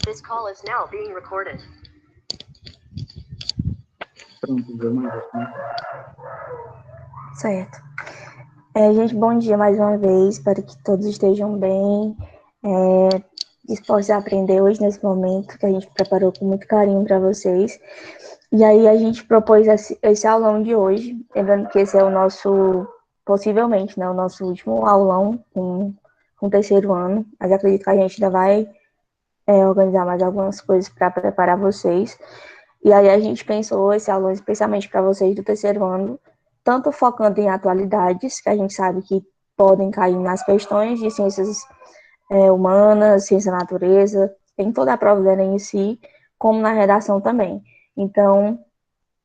This call is now being recorded. Pronto, deu mais né? Certo. Gente, bom dia mais uma vez. Espero que todos estejam bem, dispostos a aprender hoje nesse momento que a gente preparou com muito carinho para vocês. E aí a gente propôs esse aulão de hoje, lembrando que esse é o nosso, possivelmente, né, o nosso último aulão com o terceiro ano, mas acredito que a gente ainda vai organizar mais algumas coisas para preparar vocês. E aí a gente pensou esse aulão especialmente para vocês do terceiro ano, tanto focando em atualidades, que a gente sabe que podem cair nas questões de ciências humanas, ciência da natureza, em toda a prova do Enem em si, como na redação também. Então,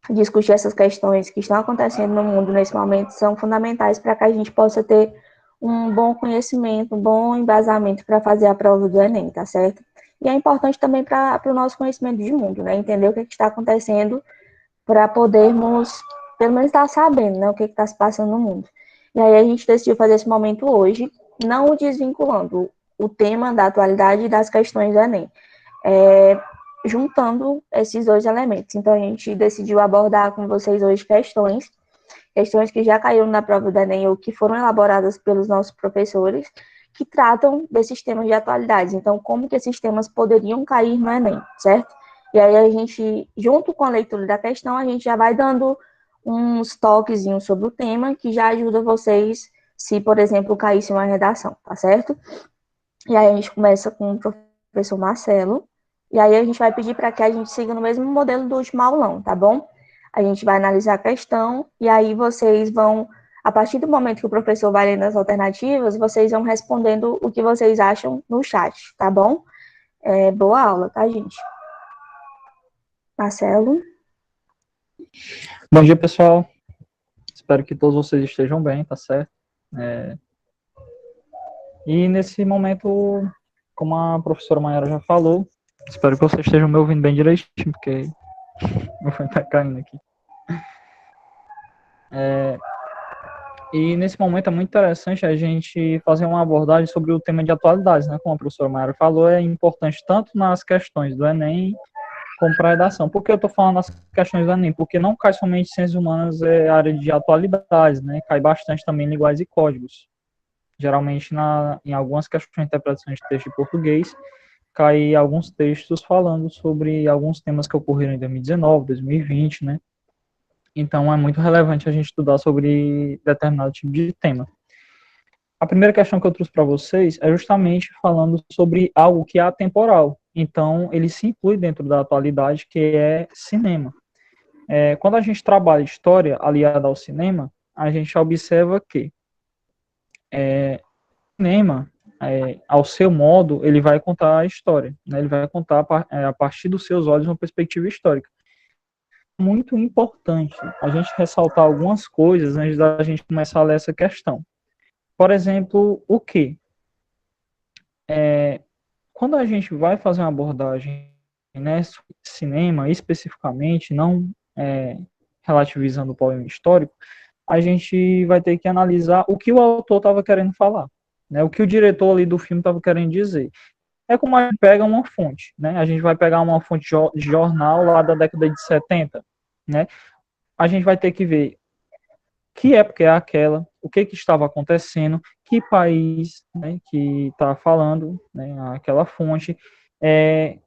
discutir essas questões que estão acontecendo no mundo nesse momento são fundamentais para que a gente possa ter um bom conhecimento, um bom embasamento para fazer a prova do Enem, tá certo? E é importante também para o nosso conhecimento de mundo, né? Entender o que está acontecendo para podermos, pelo menos, estar sabendo, né? O que está se passando no mundo. E aí a gente decidiu fazer esse momento hoje, não desvinculando o tema da atualidade das questões do Enem, juntando esses dois elementos. Então, a gente decidiu abordar com vocês hoje questões que já caíram na prova do Enem ou que foram elaboradas pelos nossos professores, que tratam desses temas de atualidades. Então, como que esses temas poderiam cair no Enem, certo? E aí a gente, junto com a leitura da questão, a gente já vai dando uns toquezinhos sobre o tema, que já ajuda vocês, se, por exemplo, caísse uma redação, tá certo? E aí a gente começa com o professor Marcelo, e aí a gente vai pedir para que a gente siga no mesmo modelo do último aulão, tá bom? A gente vai analisar a questão, e aí vocês vão, a partir do momento que o professor vai lendo as alternativas, vocês vão respondendo o que vocês acham no chat, tá bom? Boa aula, tá, gente? Marcelo? Bom dia, pessoal. Espero que todos vocês estejam bem, tá certo? E nesse momento, como a professora Mayara já falou, espero que vocês estejam me ouvindo bem direitinho, porque meu fone tá caindo aqui. E nesse momento é muito interessante a gente fazer uma abordagem sobre o tema de atualidades, né? Como a professora Mayara falou, é importante tanto nas questões do Enem como para a redação. Por que eu estou falando nas questões do Enem? Porque não cai somente ciências humanas, área de atualidades, né? Cai bastante também linguagens e códigos. Geralmente, em algumas questões de interpretação de texto em português, cai alguns textos falando sobre alguns temas que ocorreram em 2019, 2020, né? Então, é muito relevante a gente estudar sobre determinado tipo de tema. A primeira questão que eu trouxe para vocês é justamente falando sobre algo que é atemporal. Então, ele se inclui dentro da atualidade, que é cinema. Quando a gente trabalha história aliada ao cinema, a gente observa que cinema, ao seu modo, ele vai contar a história, né? Ele vai contar a partir dos seus olhos uma perspectiva histórica. Muito importante a gente ressaltar algumas coisas antes da gente começar a ler essa questão. Por exemplo, o quê? Quando a gente vai fazer uma abordagem, né, cinema especificamente, não relativizando o problema histórico, a gente vai ter que analisar o que o autor estava querendo falar, né, o que o diretor ali do filme estava querendo dizer. É como a gente pega uma fonte, né, a gente vai pegar uma fonte de jornal lá da década de 70, né, a gente vai ter que ver que época é aquela, o que estava acontecendo, que país, né, que está falando, né, aquela fonte,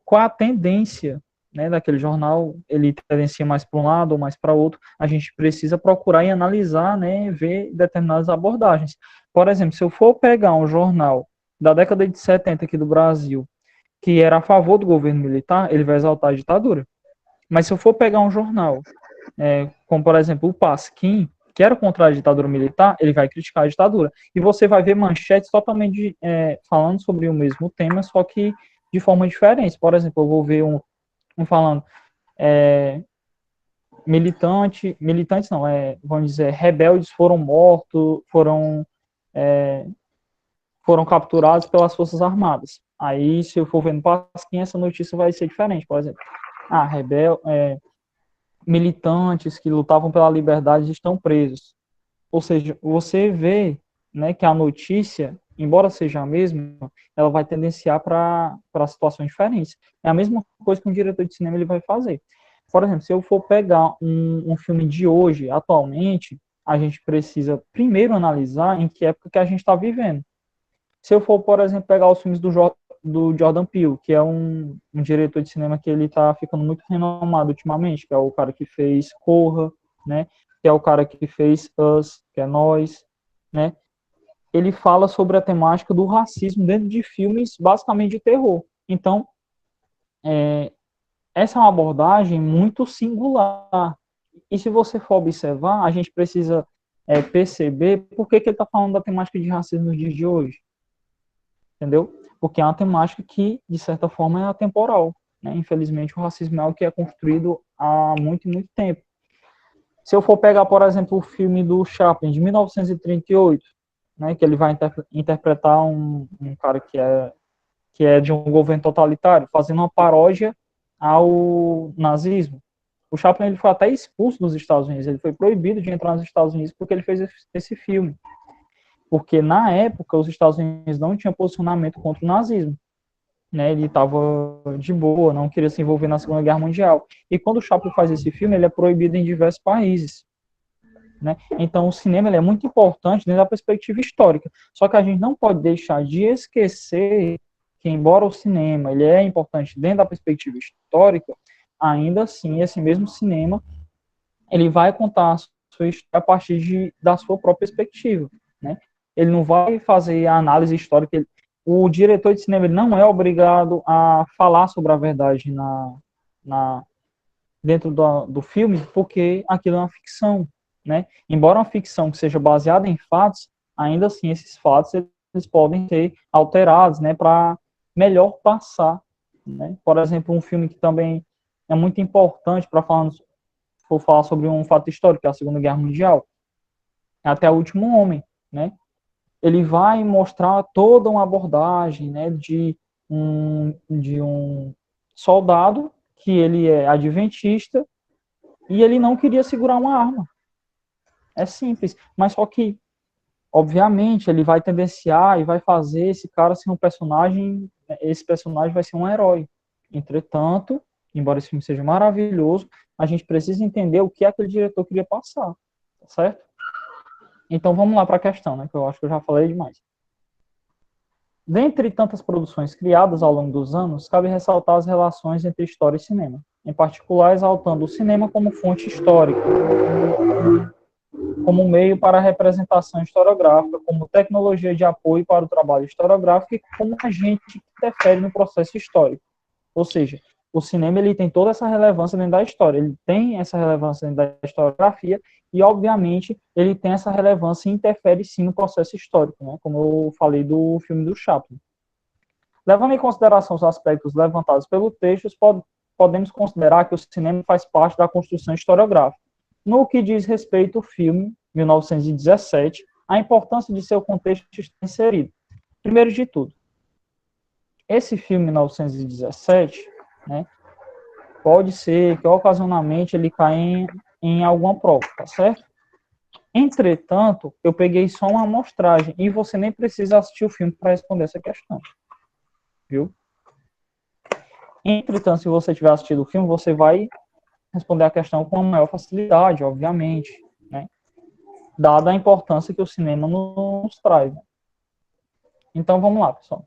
qual a tendência, né, daquele jornal, ele tendencia mais para um lado ou mais para outro, a gente precisa procurar e analisar, né, ver determinadas abordagens. Por exemplo, se eu for pegar um jornal da década de 70 aqui do Brasil, que era a favor do governo militar, ele vai exaltar a ditadura. Mas se eu for pegar um jornal, como por exemplo o Pasquim, que era contra a ditadura militar, ele vai criticar a ditadura. E você vai ver manchetes totalmente falando sobre o mesmo tema, só que de forma diferente. Por exemplo, eu vou ver um falando militantes não, vamos dizer, rebeldes foram mortos, foram capturados pelas Forças Armadas. Aí, se eu for vendo Pasquim, essa notícia vai ser diferente. Por exemplo, militantes que lutavam pela liberdade estão presos. Ou seja, você vê né, que a notícia, embora seja a mesma, ela vai tendenciar para situações diferentes. É a mesma coisa que um diretor de cinema ele vai fazer. Por exemplo, se eu for pegar um filme de hoje, atualmente, a gente precisa primeiro analisar em que época que a gente está vivendo. Se eu for, por exemplo, pegar os filmes do Jordan Peele, que é um diretor de cinema que ele está ficando muito renomado ultimamente, que é o cara que fez Corra, né, que é o cara que fez Us, que é Nós, né, ele fala sobre a temática do racismo dentro de filmes basicamente de terror. Então, essa é uma abordagem muito singular. E se você for observar, a gente precisa perceber por que ele está falando da temática de racismo nos dias de hoje. Entendeu? Porque é uma temática que, de certa forma, é atemporal. Né? Infelizmente, o racismo é algo que é construído há muito, muito tempo. Se eu for pegar, por exemplo, o filme do Chaplin, de 1938, né, que ele vai interpretar um cara que é de um governo totalitário, fazendo uma paródia ao nazismo. O Chaplin ele foi até expulso dos Estados Unidos, ele foi proibido de entrar nos Estados Unidos porque ele fez esse filme. Porque, na época, os Estados Unidos não tinham posicionamento contra o nazismo. Né? Ele estava de boa, não queria se envolver na Segunda Guerra Mundial. E quando o Chaplin faz esse filme, ele é proibido em diversos países. Né? Então, o cinema ele é muito importante dentro da perspectiva histórica. Só que a gente não pode deixar de esquecer que, embora o cinema ele é importante dentro da perspectiva histórica, ainda assim, esse mesmo cinema ele vai contar a sua história a partir da sua própria perspectiva. Né? Ele não vai fazer a análise histórica. O diretor de cinema ele não é obrigado a falar sobre a verdade dentro do filme, porque aquilo é uma ficção. Né? Embora uma ficção que seja baseada em fatos, ainda assim esses fatos eles podem ser alterados, né, para melhor passar. Né? Por exemplo, um filme que também é muito importante para falar sobre um fato histórico, que é a Segunda Guerra Mundial, Até o Último Homem. Né? Ele vai mostrar toda uma abordagem, né, de um soldado que ele é adventista e ele não queria segurar uma arma. É simples, mas só que, obviamente, ele vai tendenciar e vai fazer esse cara ser um personagem, esse personagem vai ser um herói. Entretanto, embora esse filme seja maravilhoso, a gente precisa entender o que aquele diretor queria passar, tá certo? Então vamos lá para a questão, né, que eu acho que eu já falei demais. Dentre tantas produções criadas ao longo dos anos, cabe ressaltar as relações entre história e cinema, em particular exaltando o cinema como fonte histórica, como meio para a representação historiográfica, como tecnologia de apoio para o trabalho historiográfico e como agente que interfere no processo histórico. Ou seja, o cinema ele tem toda essa relevância dentro da história, ele tem essa relevância dentro da historiografia e, obviamente, ele tem essa relevância e interfere sim no processo histórico, né? Como eu falei do filme do Chaplin. Levando em consideração os aspectos levantados pelo texto, podemos considerar que o cinema faz parte da construção historiográfica. No que diz respeito ao filme, 1917, a importância de seu contexto está inserido. Primeiro de tudo, esse filme, 1917, né, pode ser que ocasionalmente ele caia em alguma prova, tá certo? Entretanto, eu peguei só uma amostragem e você nem precisa assistir o filme para responder essa questão, viu? Entretanto, se você tiver assistido o filme, você vai responder a questão com a maior facilidade, obviamente, né? Dada a importância que o cinema nos traz. Né? Então, vamos lá, pessoal.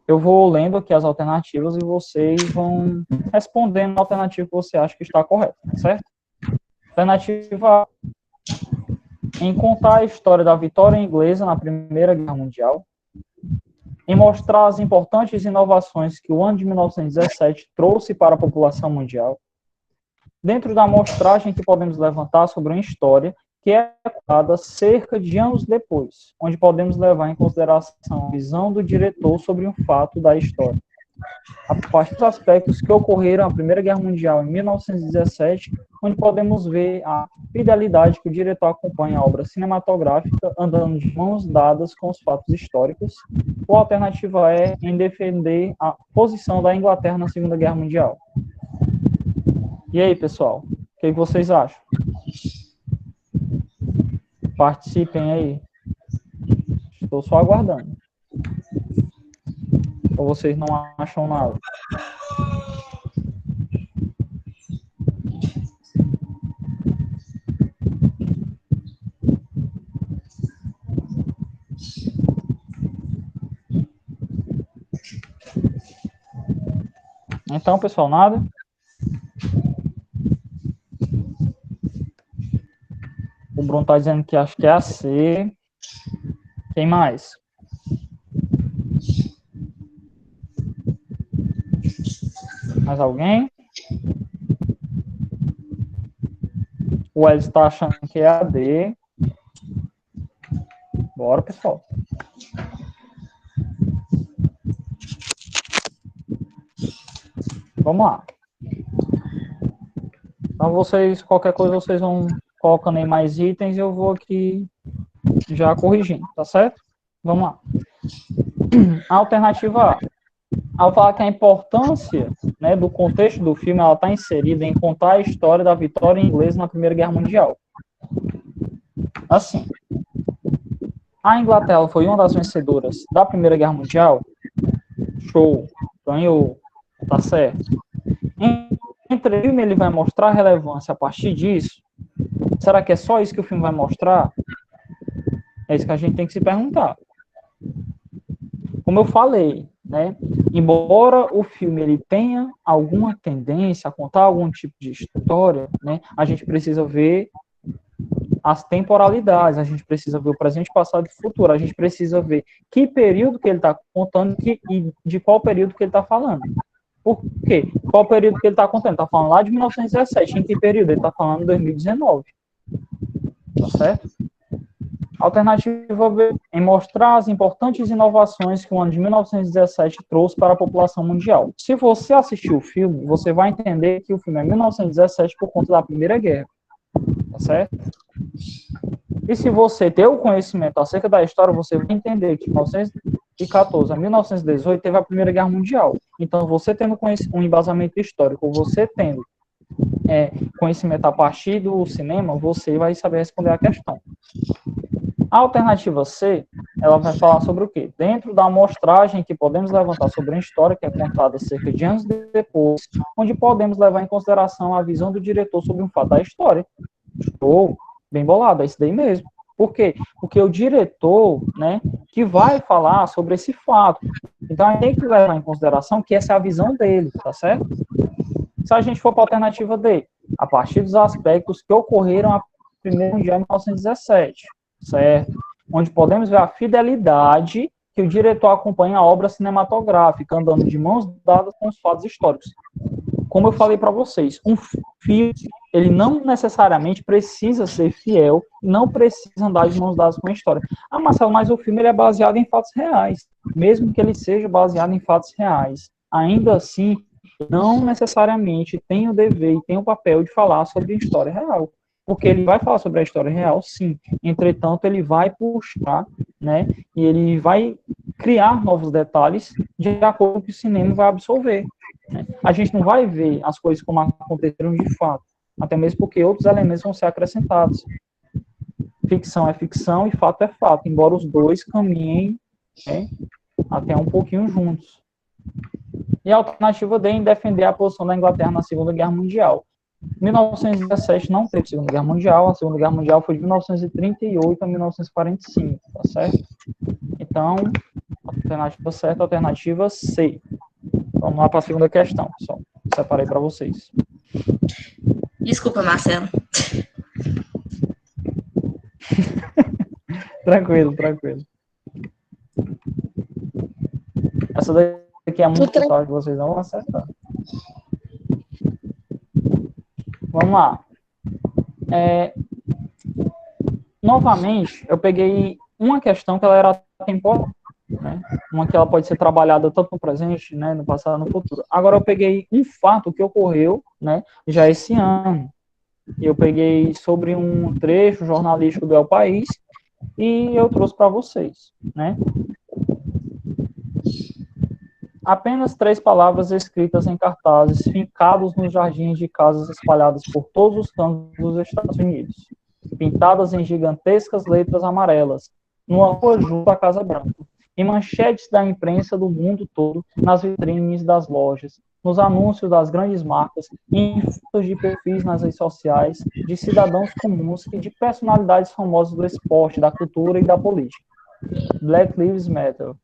Eu vou lendo aqui as alternativas e vocês vão respondendo a alternativa que você acha que está correta, certo? Alternativa A. Em contar a história da vitória inglesa na Primeira Guerra Mundial. Em mostrar as importantes inovações que o ano de 1917 trouxe para a população mundial. Dentro da amostragem que podemos levantar sobre uma história que é contada cerca de anos depois, onde podemos levar em consideração a visão do diretor sobre um fato da história. A partir dos aspectos que ocorreram na Primeira Guerra Mundial em 1917, onde podemos ver a fidelidade que o diretor acompanha a obra cinematográfica andando de mãos dadas com os fatos históricos, ou a alternativa é em defender a posição da Inglaterra na Segunda Guerra Mundial. E aí, pessoal, o que vocês acham? Participem aí. Estou só aguardando. Ou vocês não acham nada? Então, pessoal, nada? O Bruno está dizendo que acho que é a C. Quem mais? Mais alguém? O Wes está achando que é a D. Bora, pessoal. Vamos lá. Então, vocês, qualquer coisa, vocês vão colocando aí mais itens e eu vou aqui já corrigindo, tá certo? Vamos lá. A alternativa A. Ao falar que a importância, né, do contexto do filme, ela está inserida em contar a história da vitória inglesa na Primeira Guerra Mundial. Assim, a Inglaterra foi uma das vencedoras da Primeira Guerra Mundial. Show, ganhou, tá certo. Entre o filme, ele vai mostrar a relevância a partir disso. Será que é só isso que o filme vai mostrar? É isso que a gente tem que se perguntar. Como eu falei, né, embora o filme ele tenha alguma tendência a contar algum tipo de história, né, a gente precisa ver as temporalidades, a gente precisa ver o presente, passado e futuro, a gente precisa ver que período que ele está contando e de qual período que ele está falando. Por quê? Qual período que ele está contando? Está falando lá de 1917. Em que período? Ele está falando de 2019. Tá certo? Alternativa B, em mostrar as importantes inovações que o ano de 1917 trouxe para a população mundial. Se você assistir o filme, você vai entender que o filme é 1917 por conta da Primeira Guerra. Tá certo? E se você ter o conhecimento acerca da história, você vai entender que de 1914 a 1918 teve a Primeira Guerra Mundial. Então, você tendo um embasamento histórico, você tendo conhecimento a partir do cinema, você vai saber responder a questão. A alternativa C, ela vai falar sobre o quê? Dentro da amostragem que podemos levantar sobre a história, que é contada cerca de anos depois, onde podemos levar em consideração a visão do diretor sobre um fato da história. Show, bem bolado, é isso daí mesmo. Por quê? Porque o diretor, né, que vai falar sobre esse fato. Então, a gente tem que levar em consideração que essa é a visão dele, tá certo? Se a gente for para a alternativa D, a partir dos aspectos que ocorreram a Primeira Mundial em 1917, certo? Onde podemos ver a fidelidade que o diretor acompanha a obra cinematográfica, andando de mãos dadas com os fatos históricos. Como eu falei para vocês, um filme, ele não necessariamente precisa ser fiel, não precisa andar de mãos dadas com a história. Ah, Marcelo, mas o filme ele é baseado em fatos reais. Mesmo que ele seja baseado em fatos reais, ainda assim, não necessariamente tem o dever e tem o papel de falar sobre a história real. Porque ele vai falar sobre a história real, sim. Entretanto, ele vai puxar, né, e ele vai criar novos detalhes de acordo com o que o cinema vai absorver. Né? A gente não vai ver as coisas como aconteceram de fato, até mesmo porque outros elementos vão ser acrescentados. Ficção é ficção e fato é fato, embora os dois caminhem, né, até um pouquinho juntos. E a alternativa D em defender a posição da Inglaterra na Segunda Guerra Mundial. 1917 não teve Segunda Guerra Mundial, a Segunda Guerra Mundial foi de 1938 a 1945, tá certo? Então, alternativa certa, alternativa C. Vamos lá para a segunda questão, pessoal. Separei para vocês. Desculpa, Marcelo. Tranquilo, tranquilo. Essa daqui é muito fácil, vocês não vão acertar. Vamos lá. Novamente, eu peguei uma questão que ela era temporal, né? Uma que ela pode ser trabalhada tanto no presente, né, no passado, no futuro. Agora eu peguei um fato que ocorreu, né, já esse ano. E eu peguei sobre um trecho jornalístico do El País e eu trouxe para vocês, né? Apenas 3 palavras escritas em cartazes fincados nos jardins de casas espalhadas por todos os cantos dos Estados Unidos, pintadas em gigantescas letras amarelas. numa rua junto à Casa Branca, em manchetes da imprensa do mundo todo, nas vitrines das lojas, nos anúncios das grandes marcas, em fotos de perfis nas redes sociais, de cidadãos comuns e de personalidades famosas do esporte, da cultura e da política. Black Lives Matter,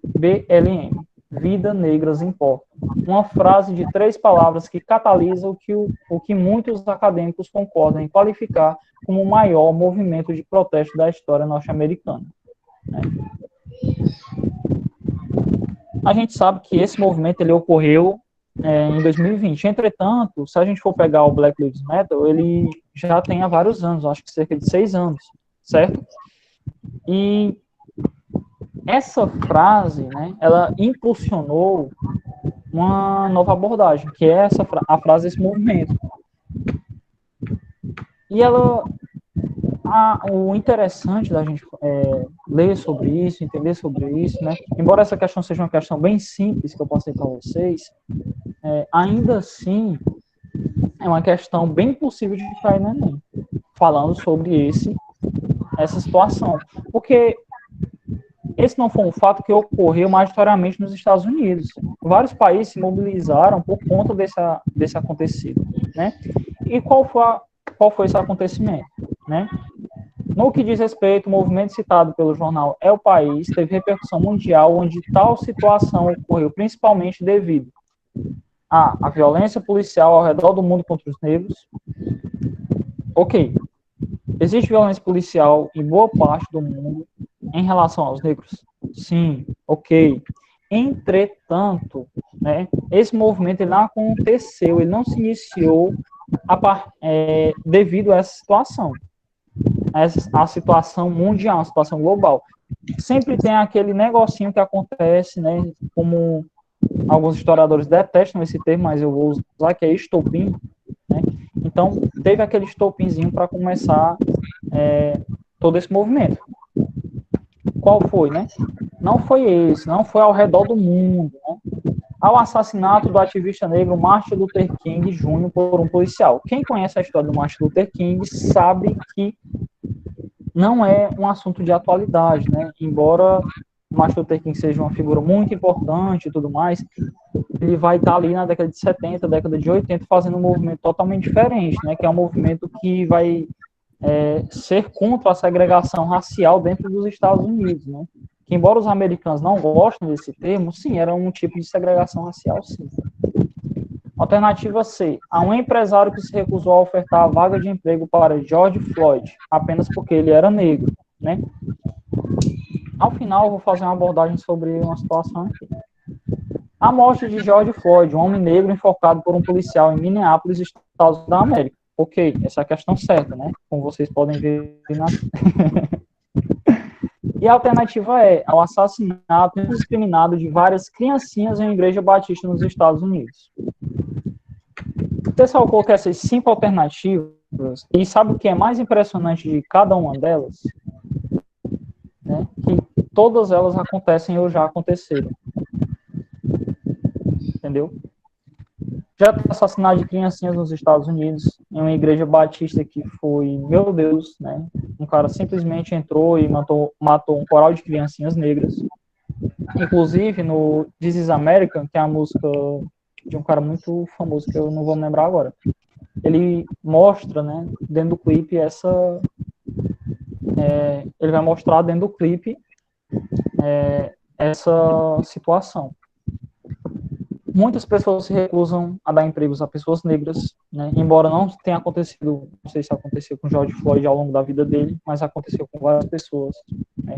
BLM, Vida Negras Importa. Uma frase de 3 palavras que catalisa o que muitos acadêmicos concordam em qualificar como o maior movimento de protesto da história norte-americana. Né? A gente sabe que esse movimento ele ocorreu em 2020. Entretanto, se a gente for pegar o Black Lives Matter, ele já tem há vários anos, acho que cerca de 6 anos, certo? E essa frase, né, ela impulsionou uma nova abordagem, que é a frase desse movimento. E o interessante da gente ler sobre isso, entender sobre isso, né, embora essa questão seja uma questão bem simples que eu passei para vocês, ainda assim é uma questão bem possível de cair no Enem, falando sobre essa situação. Porque esse não foi um fato que ocorreu majoritariamente nos Estados Unidos. Vários países se mobilizaram por conta desse acontecido, né? E qual foi esse acontecimento, né? No que diz respeito, o movimento citado pelo jornal É o País teve repercussão mundial, onde tal situação ocorreu principalmente devido à violência policial ao redor do mundo contra os negros. Ok, existe violência policial em boa parte do mundo em relação aos negros? Sim, ok. Entretanto, né, esse movimento ele não aconteceu, ele não se iniciou devido a essa situação, a situação mundial, a situação global. Sempre tem aquele negocinho que acontece, né, como alguns historiadores detestam esse termo, mas eu vou usar, que é estopim, né? Então, teve aquele estopinzinho para começar todo esse movimento. Qual foi, né? Não foi esse, não foi ao redor do mundo, né? Ao assassinato do ativista negro Martin Luther King Jr. por um policial. Quem conhece a história do Martin Luther King sabe que não é um assunto de atualidade, né? Embora Martin Luther King seja uma figura muito importante e tudo mais, ele vai estar ali na década de 70, década de 80, fazendo um movimento totalmente diferente, né? Que é um movimento que vai ser contra a segregação racial dentro dos Estados Unidos, né? Que, embora os americanos não gostem desse termo, sim, era um tipo de segregação racial, sim. Alternativa C. Há um empresário que se recusou a ofertar a vaga de emprego para George Floyd, apenas porque ele era negro, né? Ao final, eu vou fazer uma abordagem sobre uma situação aqui. A morte de George Floyd, um homem negro enforcado por um policial em Minneapolis, Estados Unidos da América. Ok, essa é a questão certa, né? Como vocês podem ver na... E a alternativa é o assassinato indiscriminado de várias criancinhas em uma igreja batista nos Estados Unidos. O pessoal colocou essas 5 alternativas, e sabe o que é mais impressionante de cada uma delas? Né? Que todas elas acontecem ou já aconteceram. Entendeu? Já tem assassinato de criancinhas nos Estados Unidos, em uma igreja batista que foi, meu Deus, né? Um cara simplesmente entrou e matou um coral de criancinhas negras. Inclusive, no This Is American, que é a música de um cara muito famoso, que eu não vou me lembrar agora, ele mostra, né, dentro do clipe, ele vai mostrar dentro do clipe essa situação. Muitas pessoas se recusam a dar empregos a pessoas negras, né? Embora não tenha acontecido, não sei se aconteceu com George Floyd ao longo da vida dele, mas aconteceu com várias pessoas, né?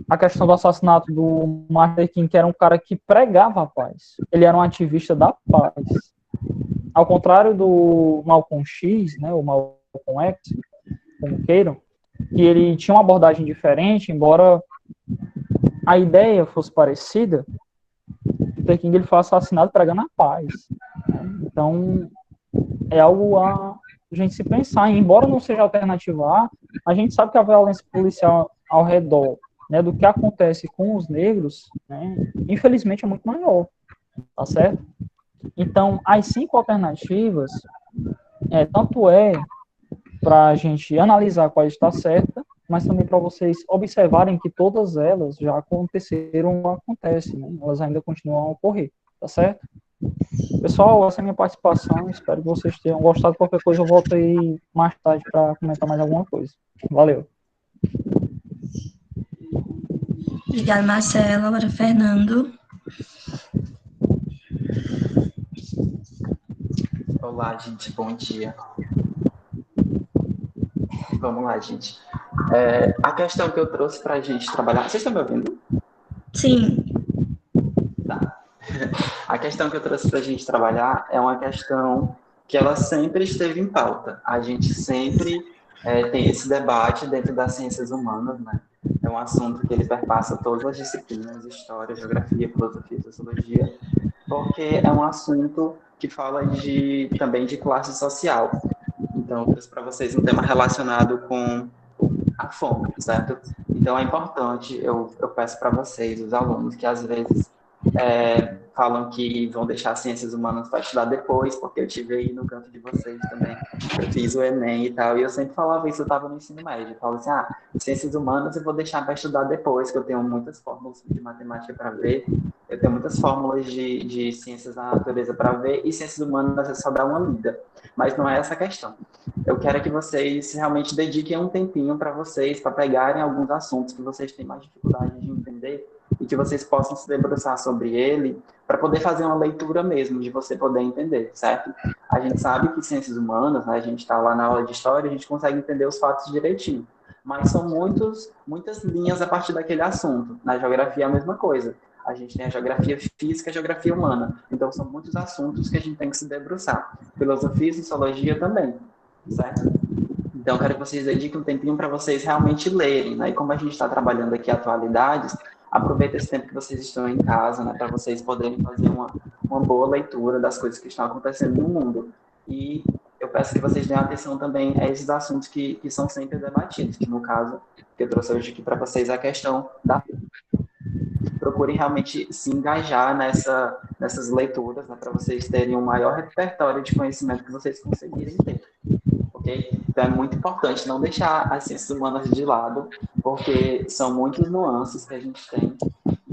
A questão do assassinato do Martin Luther King, que era um cara que pregava a paz. Ele era um ativista da paz. Ao contrário do Malcolm X, né, ou Malcolm X, como queiram, que ele tinha uma abordagem diferente, embora a ideia fosse parecida, Luther King ele foi assassinado pregando a paz. Então, é algo a gente se pensar. Embora não seja alternativa a gente sabe que a violência policial ao redor, né, do que acontece com os negros, né, infelizmente é muito maior, tá certo? Então, as 5 alternativas, tanto para a gente analisar qual está certa, mas também para vocês observarem que todas elas já aconteceram ou acontecem, né? Elas ainda continuam a ocorrer, tá certo? Pessoal, essa é a minha participação, espero que vocês tenham gostado. Qualquer coisa eu volto aí mais tarde para comentar mais alguma coisa. Valeu! Obrigada, Marcelo. Agora, Fernando. Olá, gente, bom dia. Vamos lá, gente. A questão que eu trouxe para a gente trabalhar... Vocês estão me ouvindo? Sim. Tá. A questão que eu trouxe para a gente trabalhar é uma questão que ela sempre esteve em pauta. A gente sempre tem esse debate dentro das ciências humanas, né? É um assunto que ele perpassa todas as disciplinas, história, geografia, filosofia, sociologia, porque é um assunto que fala também de classe social. Então, eu trouxe para vocês um tema relacionado com a fome, certo? Então, é importante, eu peço para vocês, os alunos, que às vezes falam que vão deixar ciências humanas para estudar depois, porque eu tive aí no canto de vocês também, eu fiz o Enem e tal, e eu sempre falava isso, eu estava no ensino médio, eu falava assim, ciências humanas eu vou deixar para estudar depois, que eu tenho muitas fórmulas de matemática para ver, eu tenho muitas fórmulas de ciências da natureza para ver, e ciências humanas é só dar uma lida, mas não é essa a questão. Eu quero que vocês realmente dediquem um tempinho para vocês, para pegarem alguns assuntos que vocês têm mais dificuldade de entender, e que vocês possam se debruçar sobre ele, para poder fazer uma leitura mesmo, de você poder entender, certo? A gente sabe que ciências humanas, né, a gente está lá na aula de história, a gente consegue entender os fatos direitinho, mas são muitas linhas a partir daquele assunto. Na geografia é a mesma coisa. A gente tem a geografia física e a geografia humana. Então, são muitos assuntos que a gente tem que se debruçar. Filosofia e sociologia também, certo? Então, eu quero que vocês dediquem um tempinho para vocês realmente lerem, né? E como a gente está trabalhando aqui atualidades, aproveita esse tempo que vocês estão em casa, né? Para vocês poderem fazer uma boa leitura das coisas que estão acontecendo no mundo. E eu peço que vocês deem atenção também a esses assuntos que são sempre debatidos, que no caso, que eu trouxe hoje aqui para vocês, é a questão da... Procurem realmente se engajar nessas leituras, né, para vocês terem um maior repertório de conhecimento que vocês conseguirem ter. Okay? Então, é muito importante não deixar as ciências humanas de lado, porque são muitas nuances que a gente tem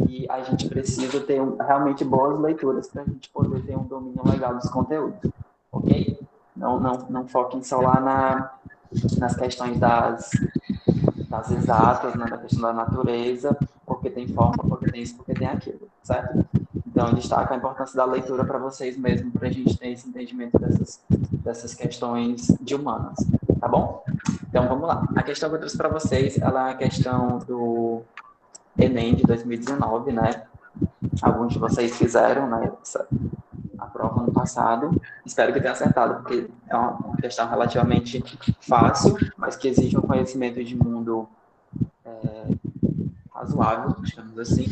e a gente precisa ter realmente boas leituras para a gente poder ter um domínio legal dos conteúdos. Ok? Não foquem só lá nas questões das exatas, né, da questão da natureza, porque tem forma, porque tem isso, porque tem aquilo, certo? Então, destaca a importância da leitura para vocês mesmo, para a gente ter esse entendimento dessas questões de humanas, tá bom? Então, vamos lá. A questão que eu trouxe para vocês, ela é a questão do Enem de 2019, né? Alguns de vocês fizeram, né, a prova no passado. Espero que tenha acertado, porque é uma questão relativamente fácil, mas que exige um conhecimento de mundo razoável, digamos assim.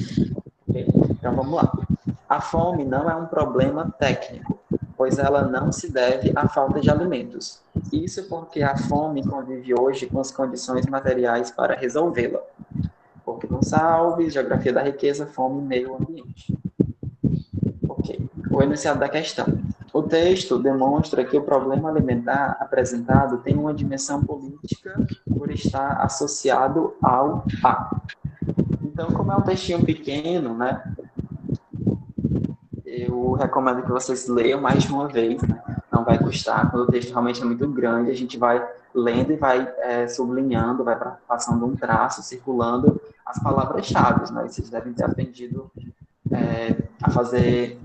Okay? Então, vamos lá. A fome não é um problema técnico, pois ela não se deve à falta de alimentos. Isso porque a fome convive hoje com as condições materiais para resolvê-la. Porque Gonçalves, Geografia da Riqueza, Fome e Meio Ambiente. Ok. O enunciado da questão. O texto demonstra que o problema alimentar apresentado tem uma dimensão política por estar associado ao A. Então, como é um textinho pequeno, né, eu recomendo que vocês leiam mais de uma vez, né? Não vai custar, quando o texto realmente é muito grande, a gente vai lendo e vai sublinhando, vai passando um traço, circulando as palavras-chave, né? Vocês devem ter aprendido a fazer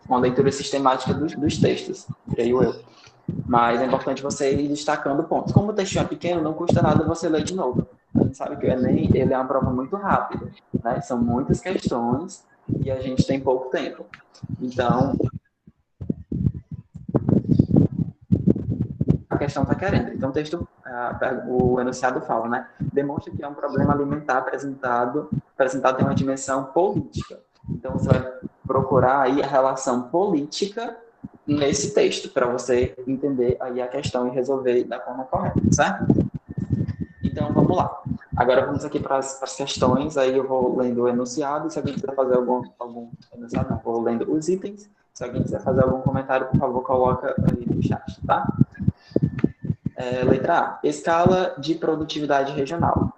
uma leitura sistemática dos textos, creio eu. Mas é importante você ir destacando pontos. Como o textinho é pequeno, não custa nada você ler de novo. A gente sabe que o Enem ele é uma prova muito rápida, né? São muitas questões e a gente tem pouco tempo. Então, a questão está querendo. Então, o enunciado fala, né? Demonstra que é um problema alimentar apresentado tem uma dimensão política. Então, você vai procurar aí a relação política nesse texto, para você entender aí a questão e resolver da forma correta, certo? Então, vamos lá. Agora, vamos aqui para as questões, aí eu vou lendo o enunciado, se alguém quiser fazer algum enunciado, não, vou lendo os itens, se alguém quiser fazer algum comentário, por favor, coloca aí no chat, tá? Letra A. Escala de produtividade regional.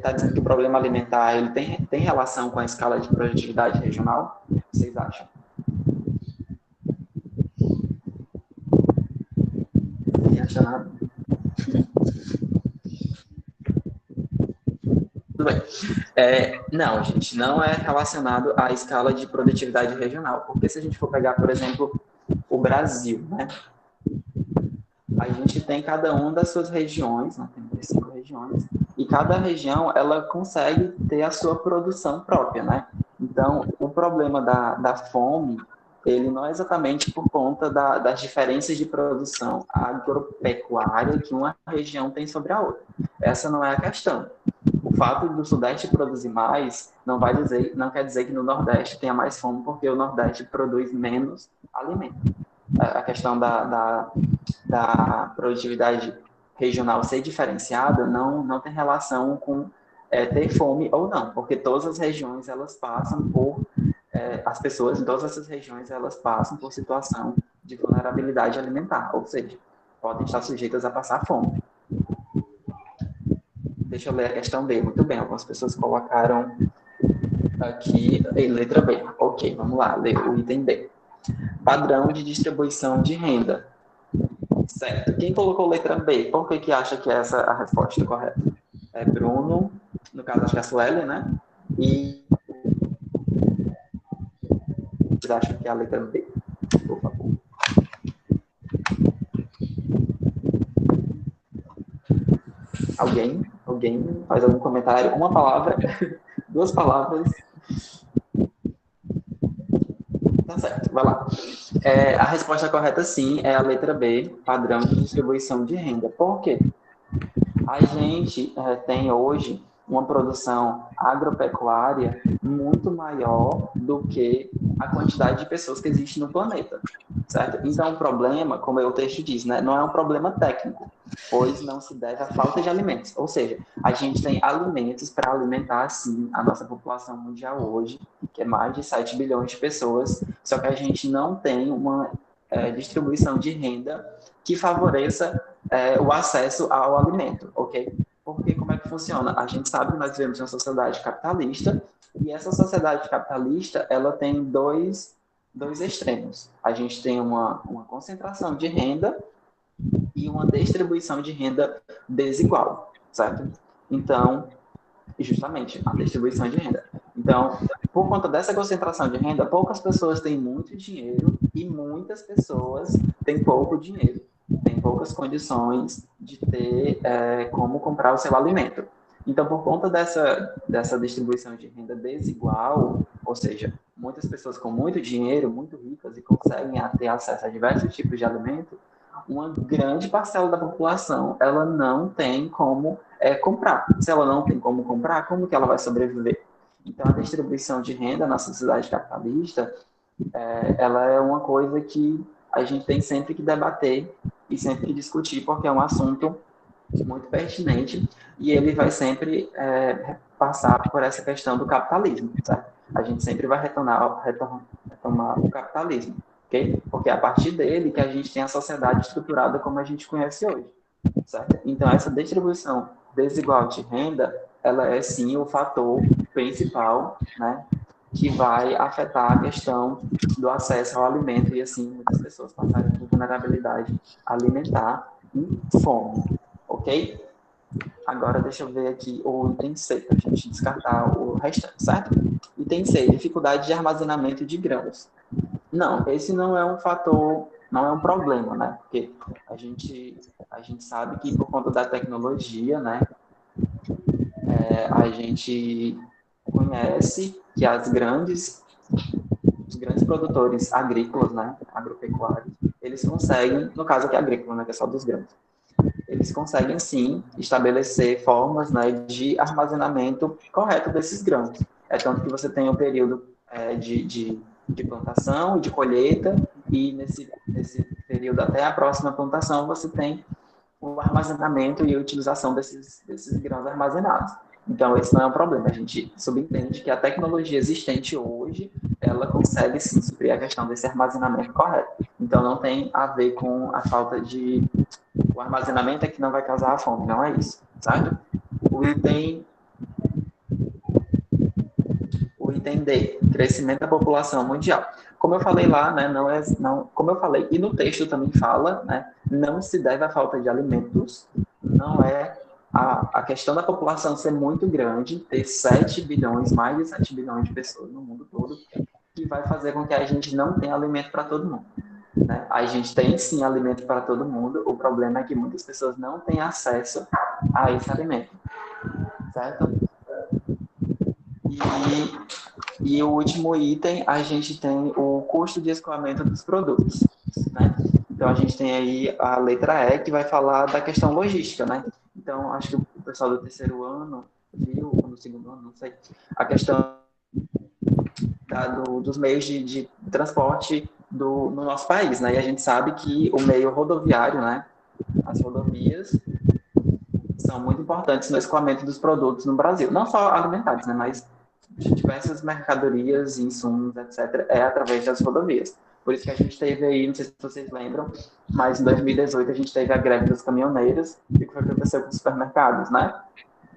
está dizendo que o problema alimentar ele tem relação com a escala de produtividade regional? O que vocês acham? Ninguém acha nada? Tudo bem. Não, gente, não é relacionado à escala de produtividade regional, porque se a gente for pegar, por exemplo, o Brasil, né? A gente tem cada uma das suas regiões, né? Tem 5 regiões, e cada região, ela consegue ter a sua produção própria, né? Então, o problema da fome, ele não é exatamente por conta das diferenças de produção agropecuária que uma região tem sobre a outra. Essa não é a questão. O fato do Sudeste produzir mais não quer dizer que no Nordeste tenha mais fome, porque o Nordeste produz menos alimento. A questão da produtividade regional ser diferenciada não tem relação com ter fome ou não, porque todas as regiões elas passam por as pessoas em todas essas regiões elas passam por situação de vulnerabilidade alimentar, ou seja, podem estar sujeitas a passar fome. Deixa eu ler a questão B. Muito bem, algumas pessoas colocaram aqui letra B. Ok, vamos lá, ler o item B. Padrão de distribuição de renda. Certo. Quem colocou letra B? Por que acha que essa é a resposta correta? É Bruno, no caso acho que é a Sueli, né? E vocês acham que é a letra B? Por favor. Alguém faz algum comentário? Uma palavra? 2 palavras? Tá certo, vai lá. A resposta correta, sim, é a letra B, padrão de distribuição de renda. Por quê? A gente tem hoje uma produção agropecuária muito maior do que a quantidade de pessoas que existe no planeta, certo? Então, o problema, como o texto diz, né, não é um problema técnico, pois não se deve à falta de alimentos. Ou seja, a gente tem alimentos para alimentar, sim, a nossa população mundial hoje, que é mais de 7 bilhões de pessoas, só que a gente não tem uma distribuição de renda que favoreça o acesso ao alimento, ok? Porque como é que funciona? A gente sabe que nós vivemos em uma sociedade capitalista e essa sociedade capitalista, ela tem dois extremos. A gente tem uma concentração de renda e uma distribuição de renda desigual, certo? Então, justamente, a distribuição de renda. Então, por conta dessa concentração de renda, poucas pessoas têm muito dinheiro e muitas pessoas têm pouco dinheiro. Tem poucas condições de ter como comprar o seu alimento. Então, por conta dessa distribuição de renda desigual, ou seja, muitas pessoas com muito dinheiro, muito ricas e conseguem ter acesso a diversos tipos de alimento, uma grande parcela da população ela não tem como comprar. Se ela não tem como comprar, como que ela vai sobreviver? Então, a distribuição de renda na sociedade capitalista, ela é uma coisa que a gente tem sempre que debater e sempre que discutir, porque é um assunto muito pertinente e ele vai sempre passar por essa questão do capitalismo, certo? A gente sempre vai retomar o capitalismo, ok? Porque é a partir dele que a gente tem a sociedade estruturada como a gente conhece hoje, certo? Então, essa distribuição desigual de renda, ela é sim o fator principal, né, que vai afetar a questão do acesso ao alimento e, assim, muitas pessoas passarem por vulnerabilidade alimentar e fome, ok? Agora, deixa eu ver aqui o item C, para a gente descartar o restante, certo? Item C, dificuldade de armazenamento de grãos. Não, esse não é um fator, não é um problema, né? Porque a gente sabe que por conta da tecnologia, né, a gente conhece que os grandes produtores agrícolas, né, agropecuários, eles conseguem, no caso aqui agrícola, né, que é só dos grãos, eles conseguem sim estabelecer formas, né, de armazenamento correto desses grãos. É tanto que você tem um período de plantação e de colheita, e nesse período até a próxima plantação você tem o armazenamento e a utilização desses grãos armazenados. Então, esse não é um problema. A gente subentende que a tecnologia existente hoje, ela consegue sim suprir a questão desse armazenamento correto. Então, não tem a ver com a falta de... O armazenamento é que não vai causar a fome, não é isso, certo? O item O item D, crescimento da população mundial. Como eu falei lá, né, como eu falei, e no texto também fala, né, não se deve à falta de alimentos, não é a questão da população ser muito grande, ter 7 bilhões, mais de 7 bilhões de pessoas no mundo todo, que vai fazer com que a gente não tenha alimento para todo mundo. Né? A gente tem sim alimento para todo mundo, o problema é que muitas pessoas não têm acesso a esse alimento, certo? E o último item, a gente tem o custo de escoamento dos produtos, né? Então, a gente tem aí a letra E, que vai falar da questão logística, né? Então, acho que o pessoal do terceiro ano viu, ou no segundo ano, não sei, a questão dos meios de transporte no nosso país, né? E a gente sabe que o meio rodoviário, né? As rodovias são muito importantes no escoamento dos produtos no Brasil. Não só alimentares, né? Mas de diversas mercadorias, insumos, etc., é através das rodovias. Por isso que a gente teve aí, não sei se vocês lembram, mas em 2018 a gente teve a greve dos caminhoneiros, e o que aconteceu com os supermercados, né?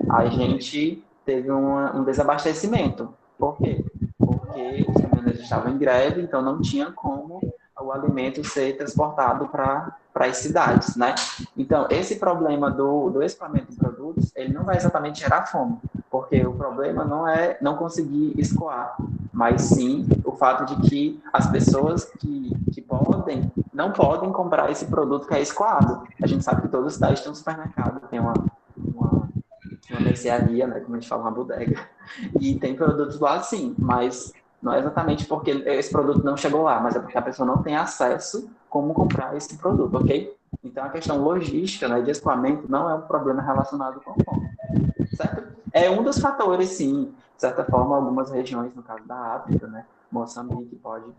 A gente teve um desabastecimento. Por quê? Porque os caminhoneiros estavam em greve, então não tinha como o alimento ser transportado para as cidades, né? Então, esse problema do escoamento de produtos, ele não vai exatamente gerar fome, porque o problema não é não conseguir escoar, mas sim o fato de que as pessoas que não podem comprar esse produto que é escoado. A gente sabe que toda cidade tem um supermercado, tem uma mercearia, né, como a gente fala, uma bodega, e tem produtos lá sim, mas não é exatamente porque esse produto não chegou lá, mas é porque a pessoa não tem acesso como comprar esse produto, ok? Então a questão logística, né, de escoamento não é um problema relacionado com a fome, certo? É um dos fatores, sim, de certa forma, algumas regiões, no caso da África, né, Moçambique pode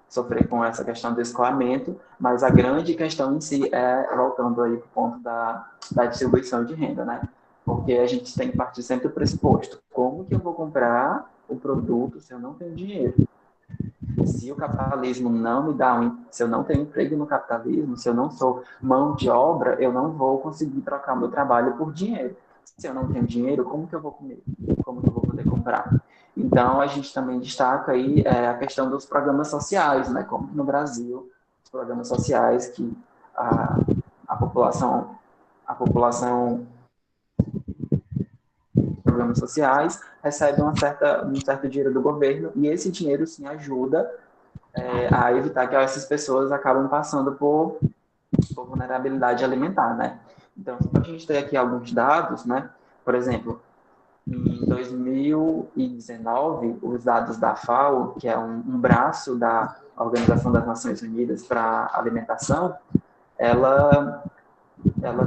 sofrer com essa questão do escoamento, mas a grande questão em si é, voltando aí para o ponto da distribuição de renda, né? Porque a gente tem que partir sempre do pressuposto. Como que eu vou comprar o produto se eu não tenho dinheiro? Se o capitalismo não me dá se eu não tenho emprego no capitalismo, se eu não sou mão de obra, eu não vou conseguir trocar meu trabalho por dinheiro. Se eu não tenho dinheiro, como que eu vou comer? Como que eu vou poder comprar? Então, a gente também destaca aí a questão dos programas sociais, né? Como no Brasil, os programas sociais que a população programas sociais recebe um certo dinheiro do governo, e esse dinheiro sim ajuda a evitar que essas pessoas acabem passando por vulnerabilidade alimentar, né? Então, só para a gente ter aqui alguns dados, né? Por exemplo, em 2019, os dados da FAO, que é um braço da Organização das Nações Unidas para a Alimentação, ela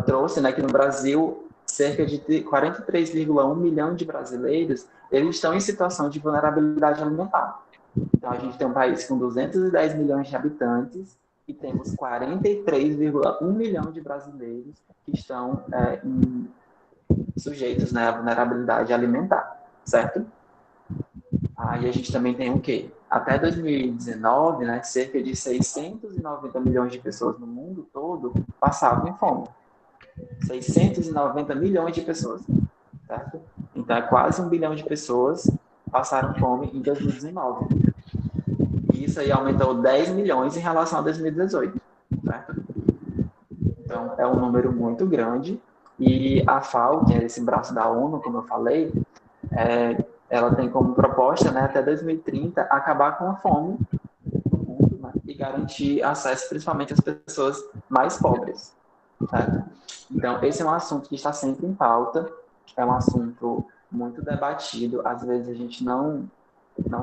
trouxe, né, que no Brasil cerca de 43,1 milhão de brasileiros eles estão em situação de vulnerabilidade alimentar. Então, a gente tem um país com 210 milhões de habitantes e temos 43,1 milhão de brasileiros que estão sujeitos, né, à vulnerabilidade alimentar, certo? Aí a gente também tem o quê? Até 2019, né, cerca de 690 milhões de pessoas no mundo todo passavam fome. 690 milhões de pessoas, certo? Então, é quase 1 bilhão de pessoas passaram fome em 2019. E isso aí aumentou 10 milhões em relação a 2018, certo? Então, é um número muito grande. E a FAO, que é esse braço da ONU, como eu falei, ela tem como proposta, né, até 2030, acabar com a fome no mundo, né, e garantir acesso principalmente às pessoas mais pobres. Certo? Então, esse é um assunto que está sempre em pauta, é um assunto muito debatido, às vezes a gente não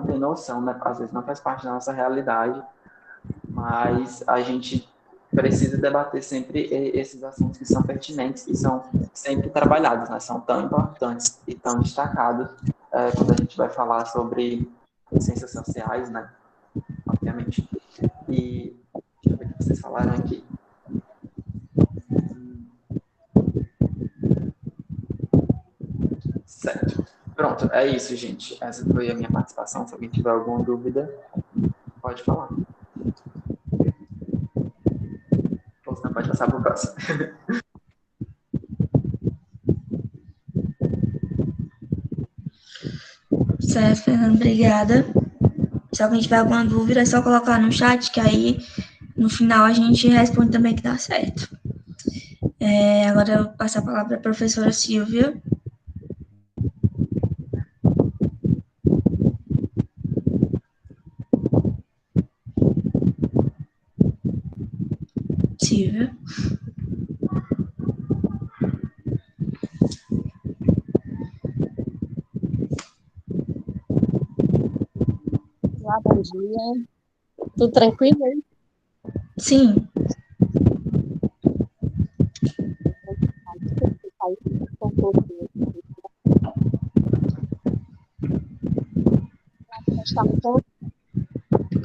tem noção, né? Às vezes não faz parte da nossa realidade, mas a gente precisa debater sempre esses assuntos que são pertinentes e são sempre trabalhados, né? São tão importantes e tão destacados quando a gente vai falar sobre ciências sociais, né? Obviamente. E deixa eu ver o que vocês falaram aqui. Certo. Pronto, é isso, gente. Essa foi a minha participação. Se alguém tiver alguma dúvida, pode falar. Ou senão pode passar para o próximo. Certo, Fernando, obrigada. Se alguém tiver alguma dúvida, é só colocar no chat, que aí no final a gente responde também que dá certo. Agora eu passo a palavra para a professora Silvia. Silvia. Olá, bom dia. Tudo tranquilo aí? Sim.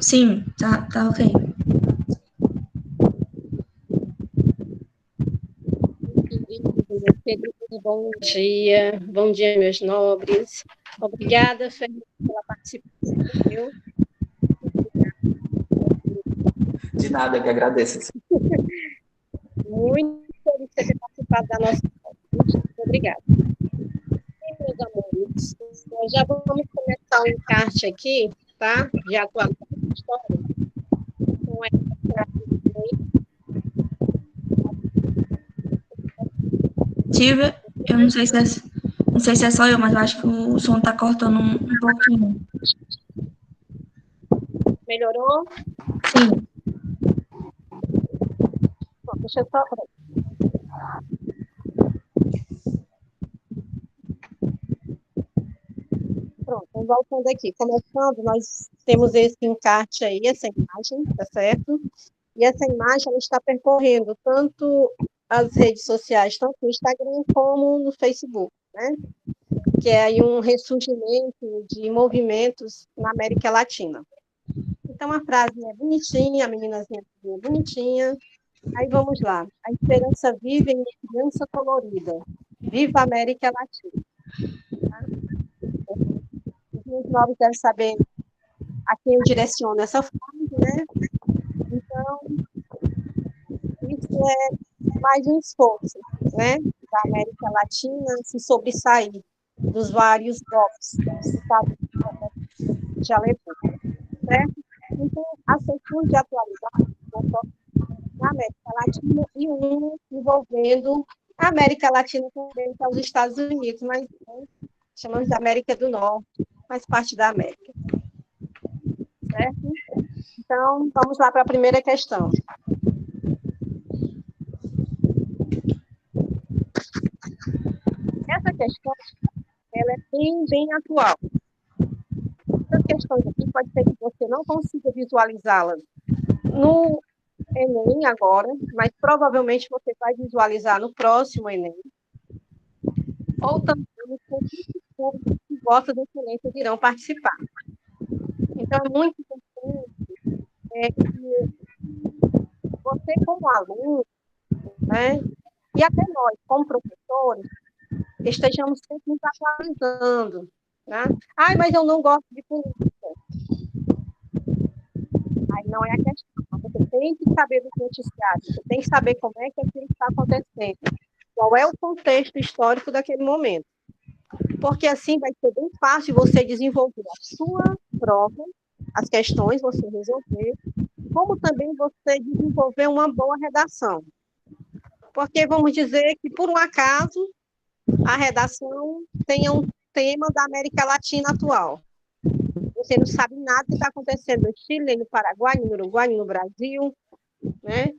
Sim, tá ok. Bom dia, meus nobres. Obrigada, Fernanda, pela participação. Viu? De nada, que agradeço. Muito feliz de ter participado da nossa conferência. Obrigada. E, meus amores, nós já vamos começar um encarte aqui, tá? De atualização da história. Então, Silvia, eu não sei se é só eu, mas eu acho que o som tá cortando um pouquinho. melhorou? Sim. Bom, deixa eu só... Pronto, então, voltando aqui. Começando, nós temos esse encarte aí, essa imagem, tá certo? E essa imagem, ela está percorrendo tanto as redes sociais, tanto no Instagram como no Facebook, né? Que é aí um ressurgimento de movimentos na América Latina. Então, a frase é bonitinha, a meninazinha é bonitinha. Aí vamos lá. A esperança vive em uma criança colorida. Viva a América Latina. Tá? Os novos devem saber a quem eu direciono essa frase, né? Então, isso é mais um esforço, né, da América Latina se sobressair dos vários golpes que já levou, certo? Então, a questão de atualidade na América Latina e um envolvendo a América Latina também, que é os Estados Unidos, mas né, chamamos de América do Norte, faz parte da América, certo? Então, vamos lá para a primeira questão. Essa questão, ela é bem atual. Essas questões aqui pode ser que você não consiga visualizá-las no Enem agora, mas provavelmente você vai visualizar no próximo Enem. Ou também os públicos que gostam do excelência irão participar. Então, é muito importante que você, como aluno, né, e até nós, como professores, estejamos sempre nos atualizando. Né? Ai, mas eu não gosto de política. Aí não é a questão. Você tem que saber dos noticiários, você tem que saber como é que aquilo está acontecendo, qual é o contexto histórico daquele momento. Porque assim vai ser bem fácil você desenvolver a sua prova, as questões você resolver, como também você desenvolver uma boa redação. Porque vamos dizer que, por um acaso, a redação tenha um tema da América Latina atual. Você não sabe nada do que está acontecendo no Chile, no Paraguai, no Uruguai, no Brasil, né?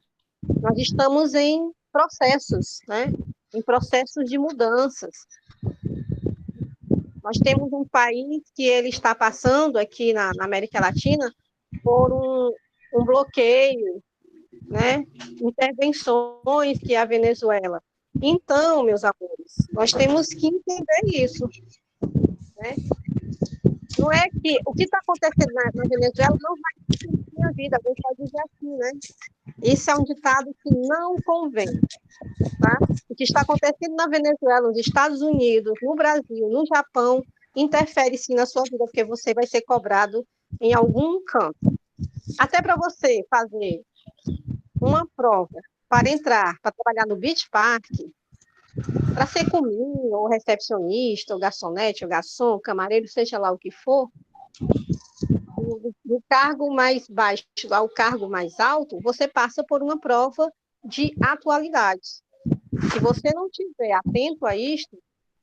Nós estamos em processos, né? Em processos de mudanças. Nós temos um país que ele está passando aqui na América Latina por um bloqueio, né? Intervenções que é a Venezuela. Então, meus amores, nós temos que entender isso, né? Não é que o que está acontecendo na Venezuela não vai acontecer na minha vida, alguém pode dizer assim, né? Isso é um ditado que não convém, tá? O que está acontecendo na Venezuela, nos Estados Unidos, no Brasil, no Japão, interfere sim na sua vida, porque você vai ser cobrado em algum canto. Até para você fazer uma prova para entrar, para trabalhar no Beach Park, para ser cominho, ou recepcionista, ou garçonete, ou garçom, camareiro, seja lá o que for, do cargo mais baixo ao cargo mais alto, você passa por uma prova de atualidades. Se você não estiver atento a isto,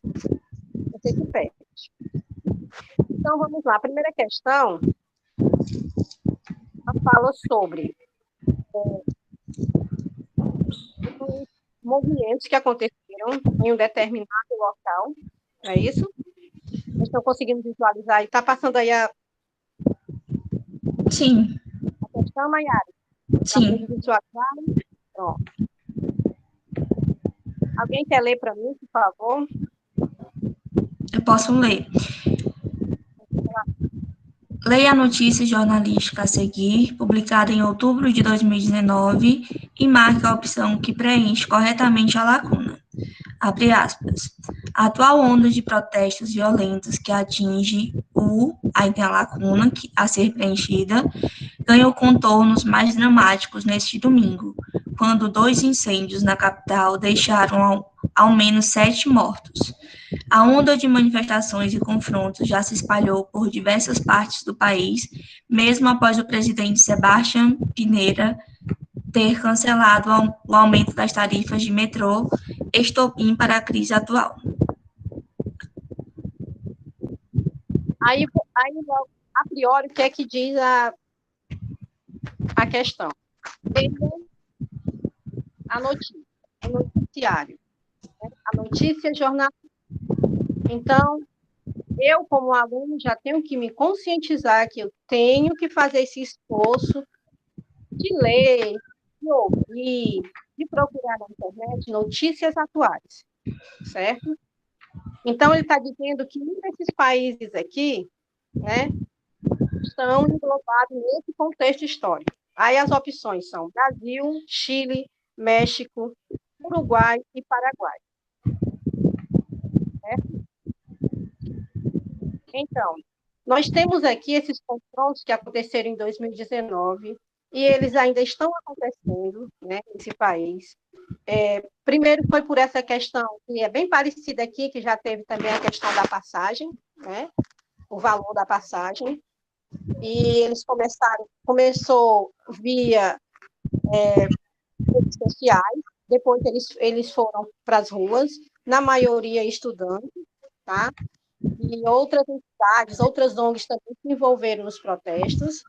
você se perde. Então, vamos lá. A primeira questão, ela fala sobre movimentos que aconteceram em um determinado local, é isso? Vocês estão conseguindo visualizar? Está passando aí a Sim, questão, Maiara? Está sim. conseguindo visualizar? Pronto. Alguém quer ler para mim, por favor? Eu posso ler. Leia a notícia jornalística a seguir, publicada em outubro de 2019, e marque a opção que preenche corretamente a lacuna. Abre aspas. A atual onda de protestos violentos que atinge aí tem a lacuna a ser preenchida, ganhou contornos mais dramáticos neste domingo, quando 2 incêndios na capital deixaram ao menos 7 mortos. A onda de manifestações e confrontos já se espalhou por diversas partes do país, mesmo após o presidente Sebastião Pinera ter cancelado o aumento das tarifas de metrô, estopim para a crise atual. Aí, a priori, o que é que diz a questão? A notícia, o noticiário, né? A notícia jornalística. Então, eu, como aluno, já tenho que me conscientizar que eu tenho que fazer esse esforço de ler, de ouvir, de procurar na internet notícias atuais, certo? Então, ele está dizendo que um desses países aqui, né, estão englobados nesse contexto histórico. Aí as opções são Brasil, Chile, México, Uruguai e Paraguai. Certo? Então, nós temos aqui esses confrontos que aconteceram em 2019 e eles ainda estão acontecendo, né, nesse país. Primeiro foi por essa questão, que é bem parecida aqui, que já teve também a questão da passagem, né, o valor da passagem, e eles começou via redes sociais, depois eles foram para as ruas, na maioria estudantes, tá? E outras entidades, outras ONGs também se envolveram nos protestos,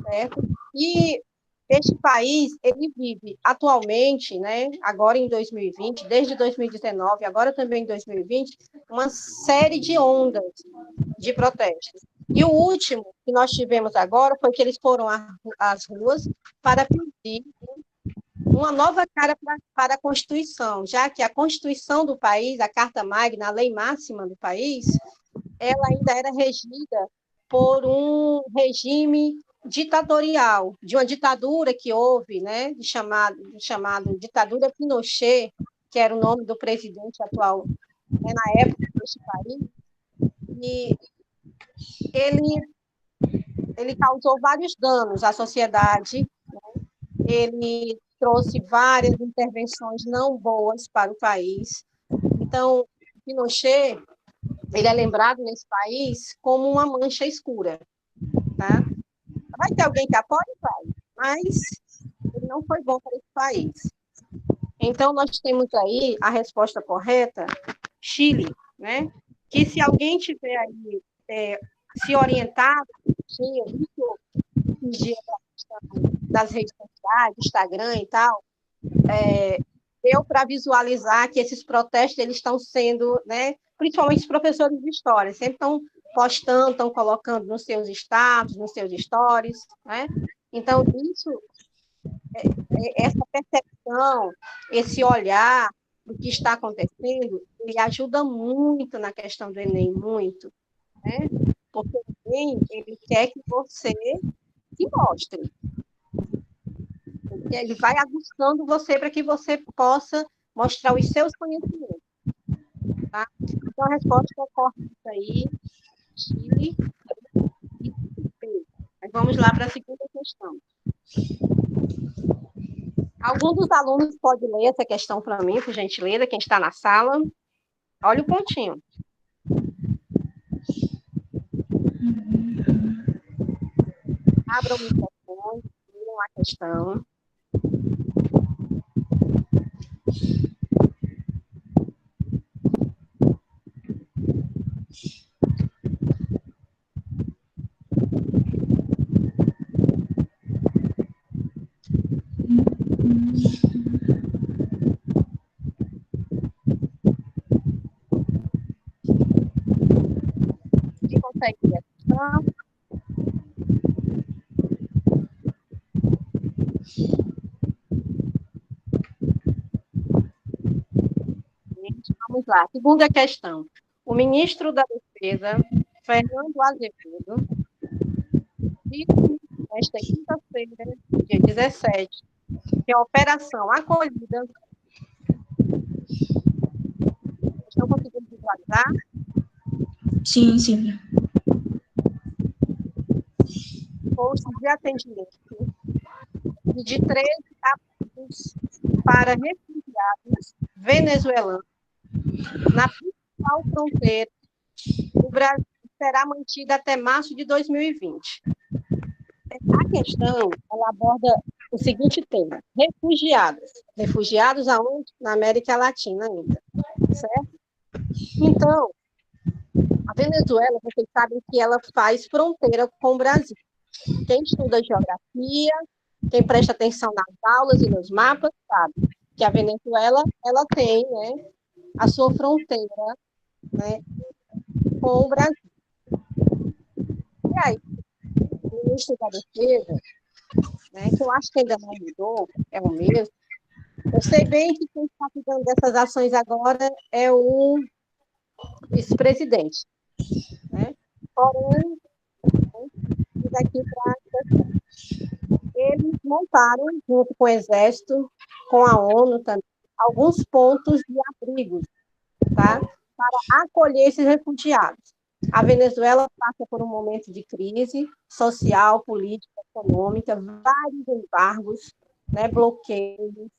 certo? E este país, ele vive atualmente, né, agora em 2020, desde 2019, agora também em 2020, uma série de ondas de protestos. E o último que nós tivemos agora foi que eles foram às ruas para pedir uma nova cara para a Constituição, já que a Constituição do país, a Carta Magna, a lei máxima do país, ela ainda era regida por um regime ditatorial, de uma ditadura que houve, né, chamado ditadura Pinochet, que era o nome do presidente atual, né, na época deste país, e ele causou vários danos à sociedade, né? Ele trouxe várias intervenções não boas para o país. Então, Pinochet, ele é lembrado nesse país como uma mancha escura, tá? Vai ter alguém que apoie? Vai, mas ele não foi bom para esse país. Então, nós temos aí a resposta correta, Chile, né? Que se alguém tiver aí se orientado, tinha visto esses dias das redes sociais, Instagram e tal, deu para visualizar que esses protestos eles estão sendo, né, principalmente os professores de história, sempre estão postando, estão colocando nos seus status, nos seus stories, né? Então, isso, essa percepção, esse olhar do que está acontecendo, ele ajuda muito na questão do Enem, muito, né? Porque o Enem, ele quer que você se mostre. Ele vai aguçando você para que você possa mostrar os seus conhecimentos. Tá? Então, a resposta correta aí, Chile e Peru. Mas vamos lá para a segunda questão. Algum dos alunos pode ler essa questão para mim, por gentileza, quem está na sala? Olha o pontinho. Abra o microfone, leiam a questão. Quem consegue ler a questão? Vamos lá. Segunda questão. O ministro da Defesa, Fernando Azevedo, disse nesta quinta-feira, dia 17, que a Operação Acolhida. Estão conseguindo visualizar? Sim, sim. Postos de atendimento e de 13 abrigos para refugiados venezuelanos na principal fronteira do Brasil será mantida até março de 2020. A questão, ela aborda o seguinte tema: refugiados. Refugiados aonde? Na América Latina ainda, certo? Então, a Venezuela, vocês sabem que ela faz fronteira com o Brasil. Quem estuda geografia, quem presta atenção nas aulas e nos mapas, sabe que a Venezuela, ela tem, né, a sua fronteira, né, com o Brasil. E aí, o ministro da Defesa, né, que eu acho que ainda não mudou, é o mesmo. Eu sei bem que quem está cuidando dessas ações agora é o vice-presidente, né? Porém, daqui para eles montaram, junto com o Exército, com a ONU também, alguns pontos de abrigos, tá? Para acolher esses refugiados. A Venezuela passa por um momento de crise social, política, econômica, vários embargos, né, bloqueios,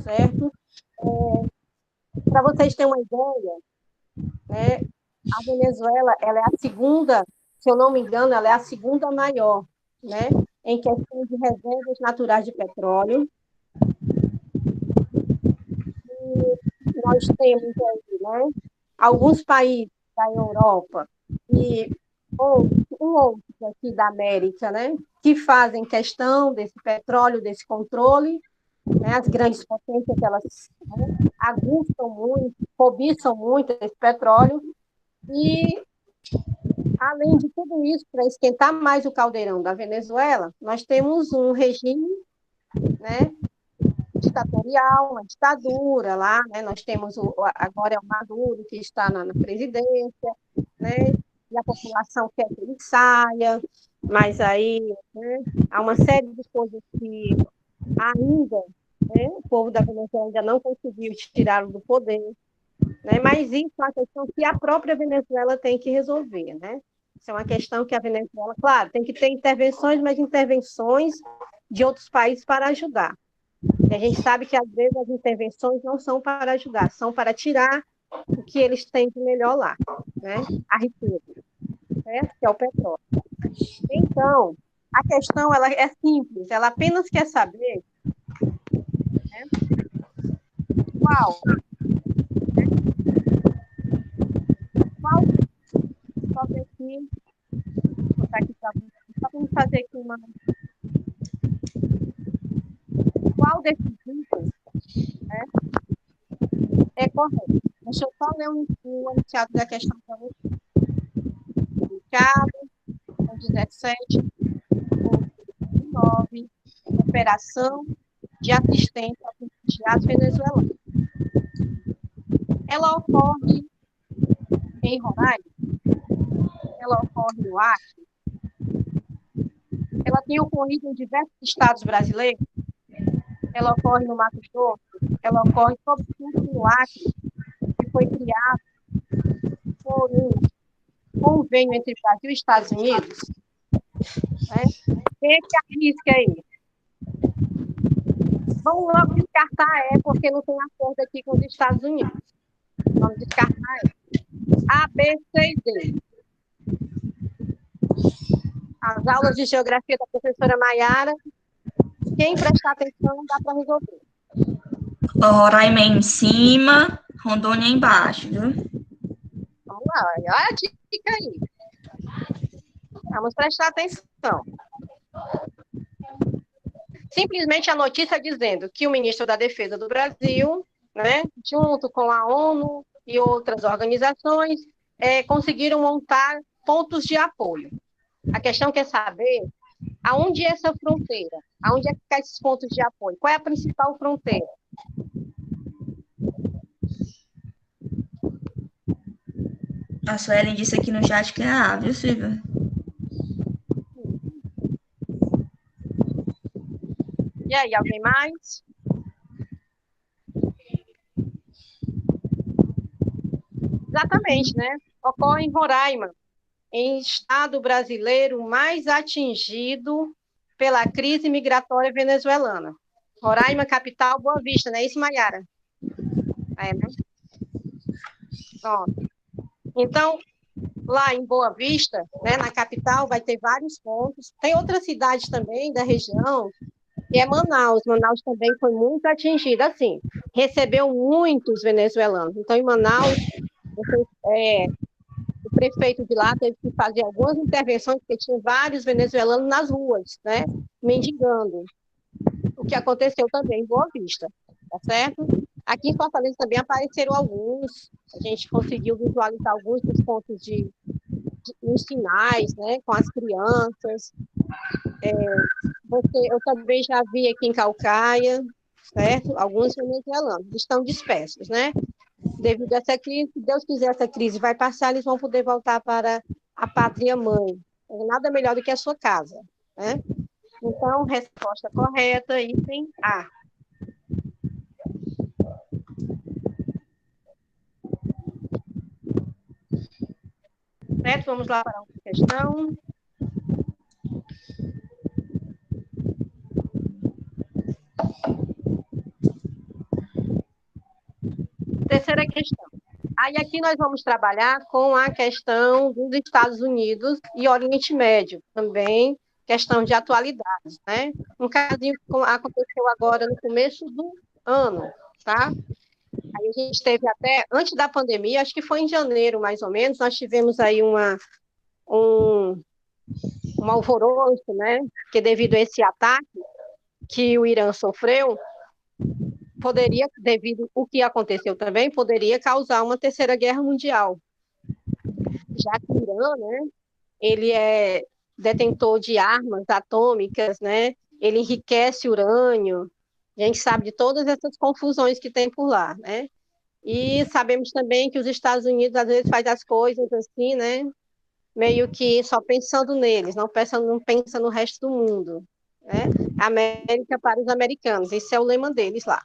certo? Para vocês terem uma ideia, né, a Venezuela, ela é a segunda, se eu não me engano, ela é a segunda maior, né, em questão de reservas naturais de petróleo. E nós temos aí, né, alguns países da Europa e outros aqui da América, né, que fazem questão desse petróleo, desse controle, né, as grandes potências, elas, né, aguçam muito, cobiçam muito esse petróleo, e, além de tudo isso, para esquentar mais o caldeirão da Venezuela, nós temos um regime, né, ditatorial, uma ditadura lá, né? Nós temos agora é o Maduro que está na presidência, né? E a população quer que ele saia, mas aí, né, há uma série de coisas que ainda, né, o povo da Venezuela ainda não conseguiu tirá-lo do poder, né? Mas isso é uma questão que a própria Venezuela tem que resolver, né? Isso é uma questão que a Venezuela, claro, tem que ter intervenções, mas intervenções de outros países para ajudar. E a gente sabe que, às vezes, as intervenções não são para ajudar, são para tirar o que eles têm de melhor lá, né? A riqueza, certo? Que é o petróleo. Então, a questão ela é simples, ela apenas quer saber, né, qual, só ver aqui, vou botar aqui para vocês, só para fazer aqui uma... Qual desses itens, né, é correto? Deixa eu só ler o enunciado da questão para vocês. Indicado, 17, 9, operação de assistência aos refugiados venezuelanos. Ela ocorre em Roraima? Ela ocorre no Acre? Ela tem ocorrido em diversos estados brasileiros? Ela ocorre no Mato Grosso? Ela ocorre, sobretudo, no Acre, que foi criado por um convênio entre Brasil e Estados Unidos? Né? Quem é que arrisca aí? Vamos logo descartar porque não tem acordo aqui com os Estados Unidos. Vamos descartar A, B, C e D. As aulas de geografia da professora Maiara, quem prestar atenção dá para resolver. Roraima em cima, Rondônia embaixo, viu? Vamos lá, olha a dica aí. Vamos prestar atenção. Simplesmente a notícia dizendo que o ministro da Defesa do Brasil, né, junto com a ONU e outras organizações, conseguiram montar pontos de apoio. A questão quer saber aonde é essa fronteira, aonde é que ficam esses pontos de apoio, qual é a principal fronteira? A Suelen disse aqui no chat que é a A, viu, Silvia? E aí, alguém mais? Exatamente, né? Ocorre em Roraima, em estado brasileiro mais atingido pela crise migratória venezuelana. Roraima, capital, Boa Vista, não é isso, Maiara? É, né? Pronto. Então, lá em Boa Vista, né, na capital, vai ter vários pontos. Tem outras cidades também da região, que é Manaus. Manaus também foi muito atingida, assim, recebeu muitos venezuelanos. Então, em Manaus, o prefeito de lá teve que fazer algumas intervenções, porque tinha vários venezuelanos nas ruas, né, mendigando. O que aconteceu também em Boa Vista, tá certo? Aqui em Fortaleza também apareceram alguns, a gente conseguiu visualizar alguns dos pontos nos sinais, né, com as crianças. Eu também já vi aqui em Caucaia, certo? Alguns venezuelanos estão dispersos, né? Devido a essa crise, se Deus quiser, essa crise vai passar, eles vão poder voltar para a pátria mãe. Nada melhor do que a sua casa, né? Então, resposta correta, item A. Certo? Vamos lá para outra questão. Terceira questão. Aí aqui nós vamos trabalhar com a questão dos Estados Unidos e Oriente Médio, também questão de atualidades, né? Um casinho que aconteceu agora no começo do ano, tá? Aí a gente teve até, antes da pandemia, acho que foi em janeiro, mais ou menos, nós tivemos aí um alvoroço, né? Que devido a esse ataque que o Irã sofreu, poderia, devido ao que aconteceu também, poderia causar uma terceira guerra mundial. Já que o Irã, né, ele é detentor de armas atômicas, né, ele enriquece urânio, a gente sabe de todas essas confusões que tem por lá, né, e sabemos também que os Estados Unidos às vezes faz as coisas assim, né, meio que só pensando neles, não pensa no resto do mundo, né, América para os americanos, esse é o lema deles lá.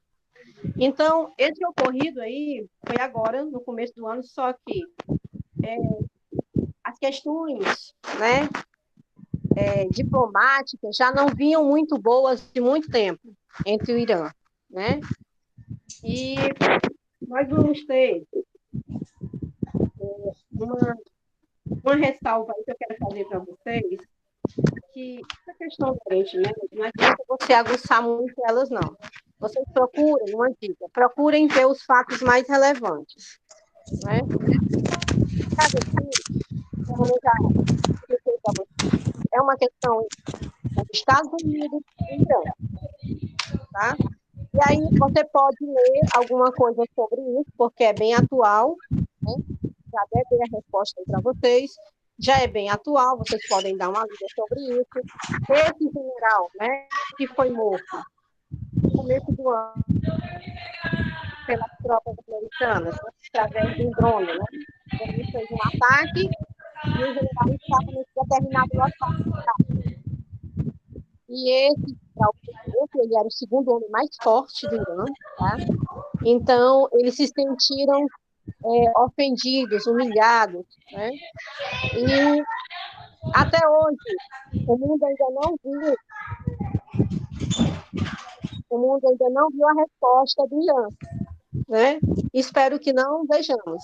Então, esse ocorrido aí foi agora, no começo do ano, só que as questões, né, diplomáticas já não vinham muito boas de muito tempo entre o Irã, né? E nós vamos ter uma ressalva aí que eu quero fazer para vocês, que essa questão do Oriente Médio, não adianta você aguçar muito elas, não. Vocês procurem, uma dica, procurem ver os fatos mais relevantes, né? Sabe é uma questão dos Estados Unidos e Irã, tá? E aí você pode ler alguma coisa sobre isso, porque é bem atual, né? Já dei a resposta aí para vocês, já é bem atual, vocês podem dar uma lida sobre isso. Esse general, né, que foi morto no começo do ano pelas tropas americanas, né, através de um drone, né? Ele fez um ataque e o general estava nesse determinado local. E esse, ele era o segundo homem mais forte do Irã, tá? Então, eles se sentiram ofendidos, humilhados, né? E até hoje, o mundo ainda não viu o mundo ainda não viu a resposta do Irã, né? Espero que não vejamos,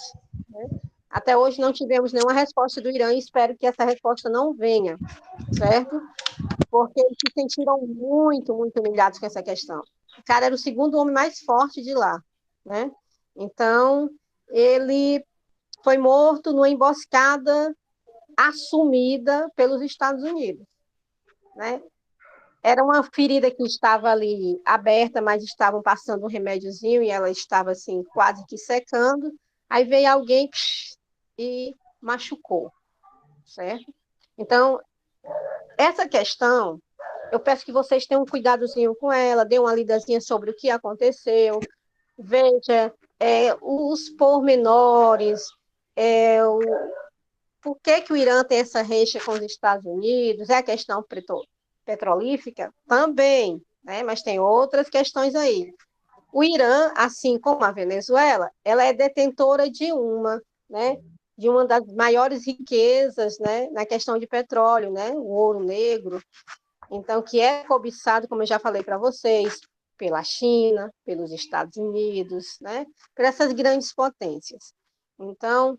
né? Até hoje não tivemos nenhuma resposta do Irã e espero que essa resposta não venha, certo? Porque eles se sentiram muito, muito humilhados com essa questão. O cara era o segundo homem mais forte de lá, né? Então, ele foi morto numa emboscada assumida pelos Estados Unidos, né? Era uma ferida que estava ali aberta, mas estavam passando um remédiozinho e ela estava assim quase que secando. Aí veio alguém e machucou, certo? Então, essa questão, eu peço que vocês tenham um cuidadozinho com ela, dê uma lidazinha sobre o que aconteceu, veja os pormenores, por que o Irã tem essa rixa com os Estados Unidos, é a questão petrolífica também, né? Mas tem outras questões aí. O Irã, assim como a Venezuela, ela é detentora né, de uma das maiores riquezas, né, na questão de petróleo, né, o ouro negro, então que é cobiçado, como eu já falei para vocês, pela China, pelos Estados Unidos, né, por essas grandes potências. Então,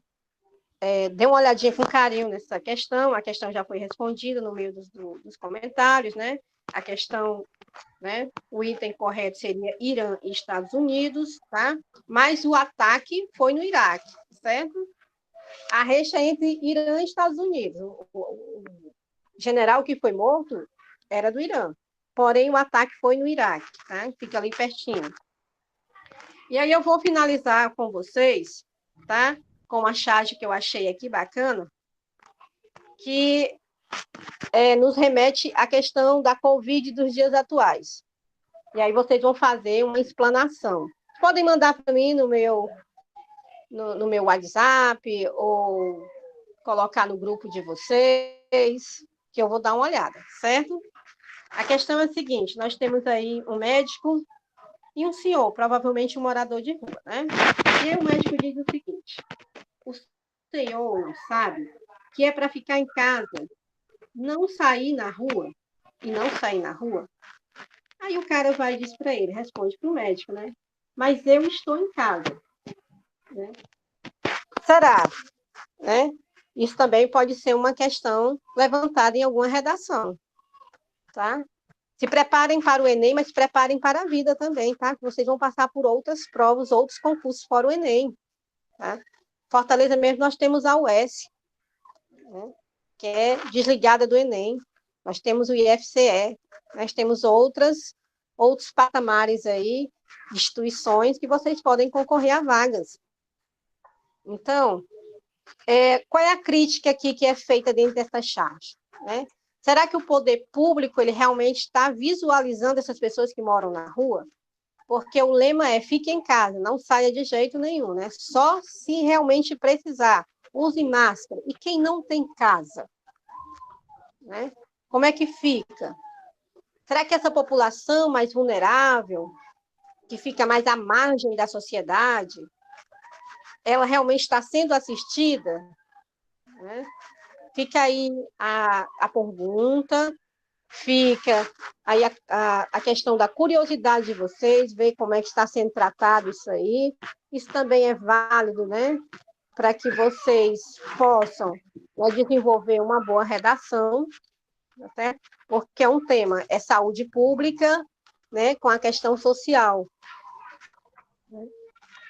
dê uma olhadinha com carinho nessa questão, a questão já foi respondida no meio dos comentários, né? A questão, né? O item correto seria Irã e Estados Unidos, tá? Mas o ataque foi no Iraque, certo? A rixa entre Irã e Estados Unidos. O general que foi morto era do Irã, porém o ataque foi no Iraque, tá? Fica ali pertinho. E aí eu vou finalizar com vocês, tá? Com uma charge que eu achei aqui bacana, que nos remete à questão da Covid dos dias atuais. E aí vocês vão fazer uma explanação. Podem mandar para mim no meu WhatsApp ou colocar no grupo de vocês, que eu vou dar uma olhada, certo? A questão é a seguinte, nós temos aí um médico e um senhor, provavelmente um morador de rua, né? E aí o médico diz o seguinte: o senhor sabe que é para ficar em casa, não sair na rua, e não sair na rua? Aí o cara vai e diz para ele, responde para o médico, né? Mas eu estou em casa. Né? Será? Né? Isso também pode ser uma questão levantada em alguma redação. Tá? Se preparem para o Enem, mas se preparem para a vida também, tá? Vocês vão passar por outras provas, outros concursos fora o Enem. Tá? Fortaleza mesmo, nós temos a UES, né? Que é desligada do Enem. Nós temos o IFCE, nós temos outros patamares aí, instituições que vocês podem concorrer a vagas. Então, qual é a crítica aqui que é feita dentro dessa charge? Né? Será que o poder público ele realmente está visualizando essas pessoas que moram na rua? Porque o lema é fique em casa, não saia de jeito nenhum, né? Só se realmente precisar, use máscara. E quem não tem casa? Né? Como é que fica? Será que essa população mais vulnerável, que fica mais à margem da sociedade, ela realmente está sendo assistida? Né? Fica aí a pergunta, fica aí a questão da curiosidade de vocês, ver como é que está sendo tratado isso aí. Isso também é válido, né? Para que vocês possam, né, desenvolver uma boa redação, né? Porque é um tema, é saúde pública, né, com a questão social.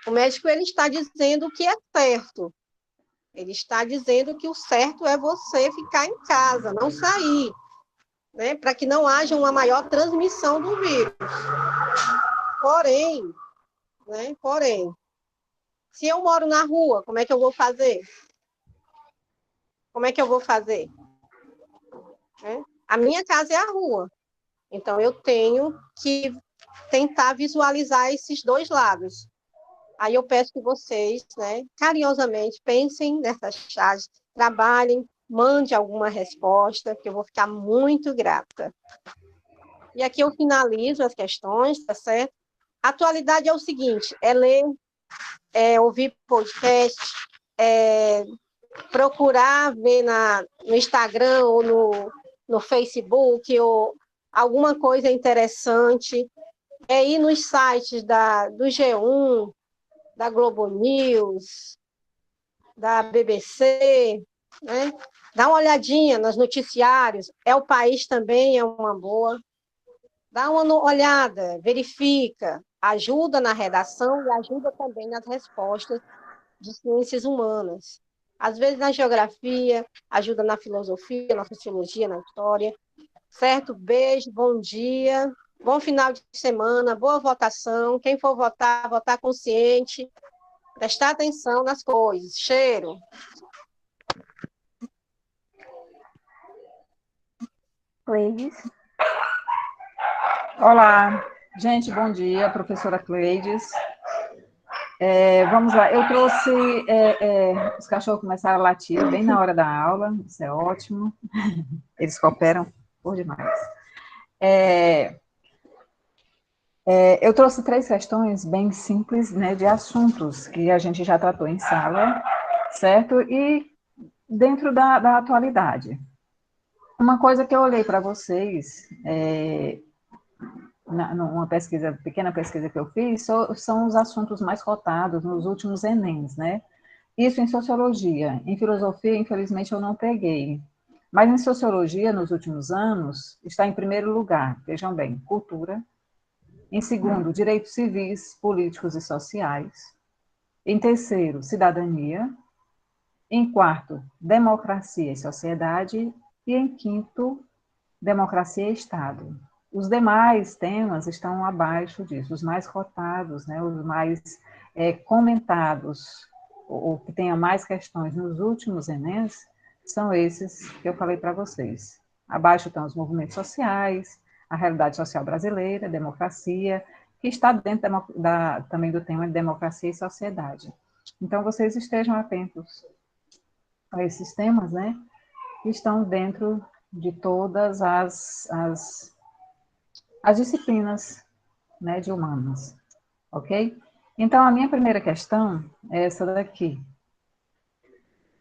O médico ele está dizendo que é certo. Ele está dizendo que o certo é você ficar em casa, não sair, né, para que não haja uma maior transmissão do vírus. Porém, se eu moro na rua, como é que eu vou fazer? Como é que eu vou fazer? A minha casa é a rua. Então, eu tenho que tentar visualizar esses dois lados. Aí eu peço que vocês, né, carinhosamente, pensem nessa charge, trabalhem, mande alguma resposta, que eu vou ficar muito grata. E aqui eu finalizo as questões, tá certo? A atualidade é o seguinte, é ler, ouvir podcast, procurar ver no Instagram ou no Facebook ou alguma coisa interessante, é ir nos sites do G1, da Globo News, da BBC, né? Dá uma olhadinha nos noticiários. É o País também, é uma boa. Dá uma olhada, verifica, ajuda na redação e ajuda também nas respostas de ciências humanas. Às vezes na geografia, ajuda na filosofia, na sociologia, na história. Certo? Beijo, bom dia, bom final de semana, boa votação. Quem for votar, votar consciente, prestar atenção nas coisas. Cheiro. Cleides. Olá, gente, bom dia, professora Cleides. Vamos lá, eu trouxe, os cachorros começaram a latir bem na hora da aula, isso é ótimo, eles cooperam por demais. Eu trouxe 3 questões bem simples, né, de assuntos que a gente já tratou em sala, certo? E dentro da atualidade. Uma coisa que eu olhei para vocês, numa pesquisa, pequena pesquisa que eu fiz, são os assuntos mais cotados nos últimos Enems, né? Isso em sociologia. Em filosofia, infelizmente, eu não peguei. Mas em sociologia, nos últimos anos, está em primeiro lugar, vejam bem, cultura. Em segundo, direitos civis, políticos e sociais. Em terceiro, cidadania. Em quarto, democracia e sociedade. E em quinto, democracia e Estado. Os demais temas estão abaixo disso, os mais cotados, né, os mais comentados, ou que tenha mais questões nos últimos Enems, são esses que eu falei para vocês. Abaixo estão os movimentos sociais, a realidade social brasileira, democracia, que está dentro também do tema de democracia e sociedade. Então, vocês estejam atentos a esses temas, né, que estão dentro de todas as disciplinas, né, de humanas, ok? Então, a minha primeira questão é essa daqui.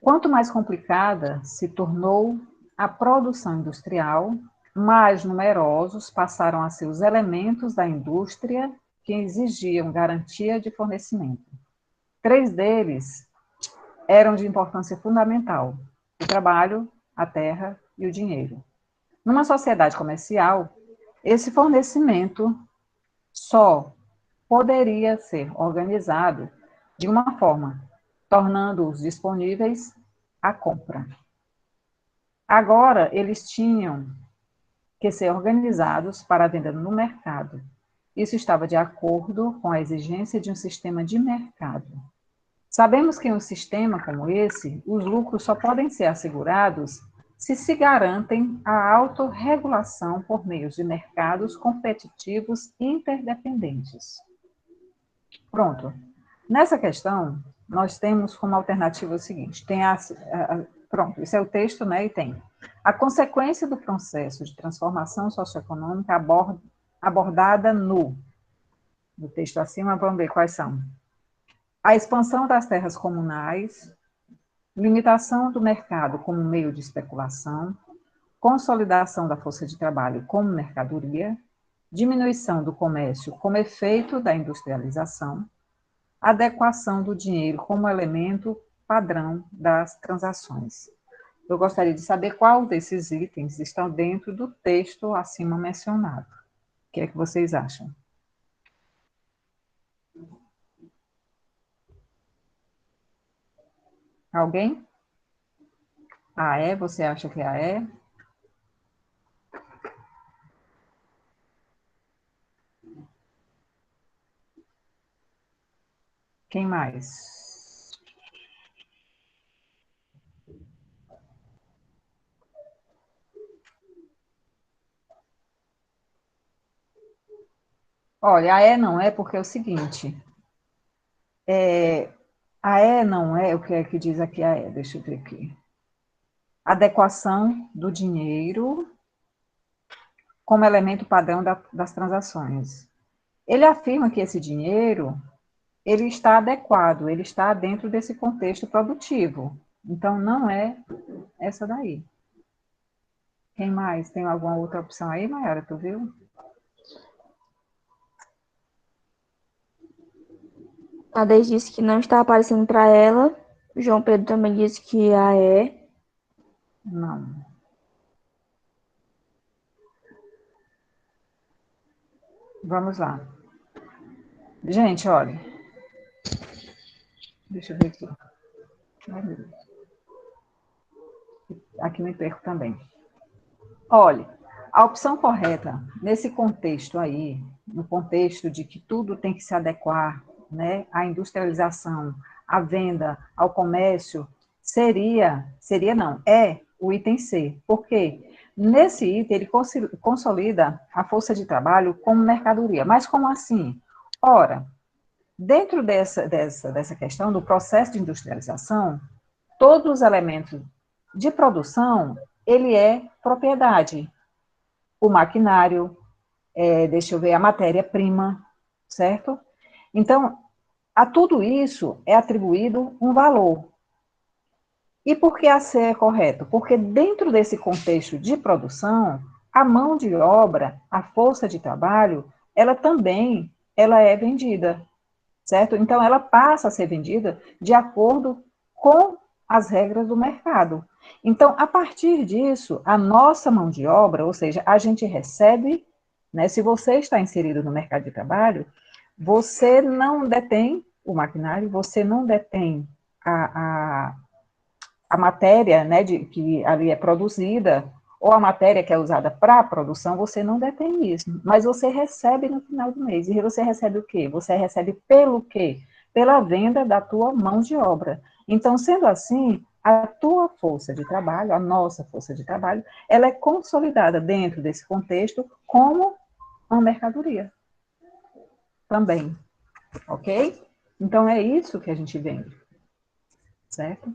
Quanto mais complicada se tornou a produção industrial, mais numerosos passaram a ser os elementos da indústria que exigiam garantia de fornecimento. 3 deles eram de importância fundamental: o trabalho, a terra e o dinheiro. Numa sociedade comercial, esse fornecimento só poderia ser organizado de uma forma, tornando-os disponíveis à compra. Agora, eles tinham que ser organizados para a venda no mercado. Isso estava de acordo com a exigência de um sistema de mercado. Sabemos que em um sistema como esse, os lucros só podem ser assegurados se garantem a autorregulação por meio de mercados competitivos interdependentes. Pronto. Nessa questão, nós temos como alternativa o seguinte, pronto, esse é o texto, né, e tem a consequência do processo de transformação socioeconômica abordada no texto acima, vamos ver quais são. A expansão das terras comunais, limitação do mercado como meio de especulação, consolidação da força de trabalho como mercadoria, diminuição do comércio como efeito da industrialização, adequação do dinheiro como elemento padrão das transações. Eu gostaria de saber qual desses itens estão dentro do texto acima mencionado. O que é que vocês acham? Alguém? A E, você acha que é a E? Quem mais? Olha, a E não é porque é o seguinte, a E não é, o que é que diz aqui a E? Deixa eu ver aqui. Adequação do dinheiro como elemento padrão das transações. Ele afirma que esse dinheiro, ele está adequado, ele está dentro desse contexto produtivo. Então, não é essa daí. Quem mais? Tem alguma outra opção aí, Mayara, tu viu? A Deise disse que não está aparecendo para ela. O João Pedro também disse que a é. Não. Vamos lá. Gente, olha. Deixa eu ver aqui. Ai, meu Deus. Aqui me perco também. Olha, a opção correta, nesse contexto aí, no contexto de que tudo tem que se adequar, né, à industrialização, à venda, ao comércio, é o item C. Por quê? Nesse item, ele consolida a força de trabalho como mercadoria. Mas como assim? Ora, dentro dessa questão do processo de industrialização, todos os elementos de produção, ele é propriedade. O maquinário, deixa eu ver, a matéria-prima, certo? Então, a tudo isso é atribuído um valor. E por que a C é correto? Porque dentro desse contexto de produção, a mão de obra, a força de trabalho, ela é vendida, certo? Então, ela passa a ser vendida de acordo com as regras do mercado. Então, a partir disso, a nossa mão de obra, ou seja, a gente recebe, né, se você está inserido no mercado de trabalho, você não detém o maquinário, você não detém a matéria, né, que ali é produzida, ou a matéria que é usada para a produção, você não detém isso, mas você recebe no final do mês. E você recebe o quê? Você recebe pelo quê? Pela venda da tua mão de obra. Então, sendo assim, a tua força de trabalho, a nossa força de trabalho, ela é consolidada dentro desse contexto como uma mercadoria também, ok? Então, é isso que a gente vende, certo?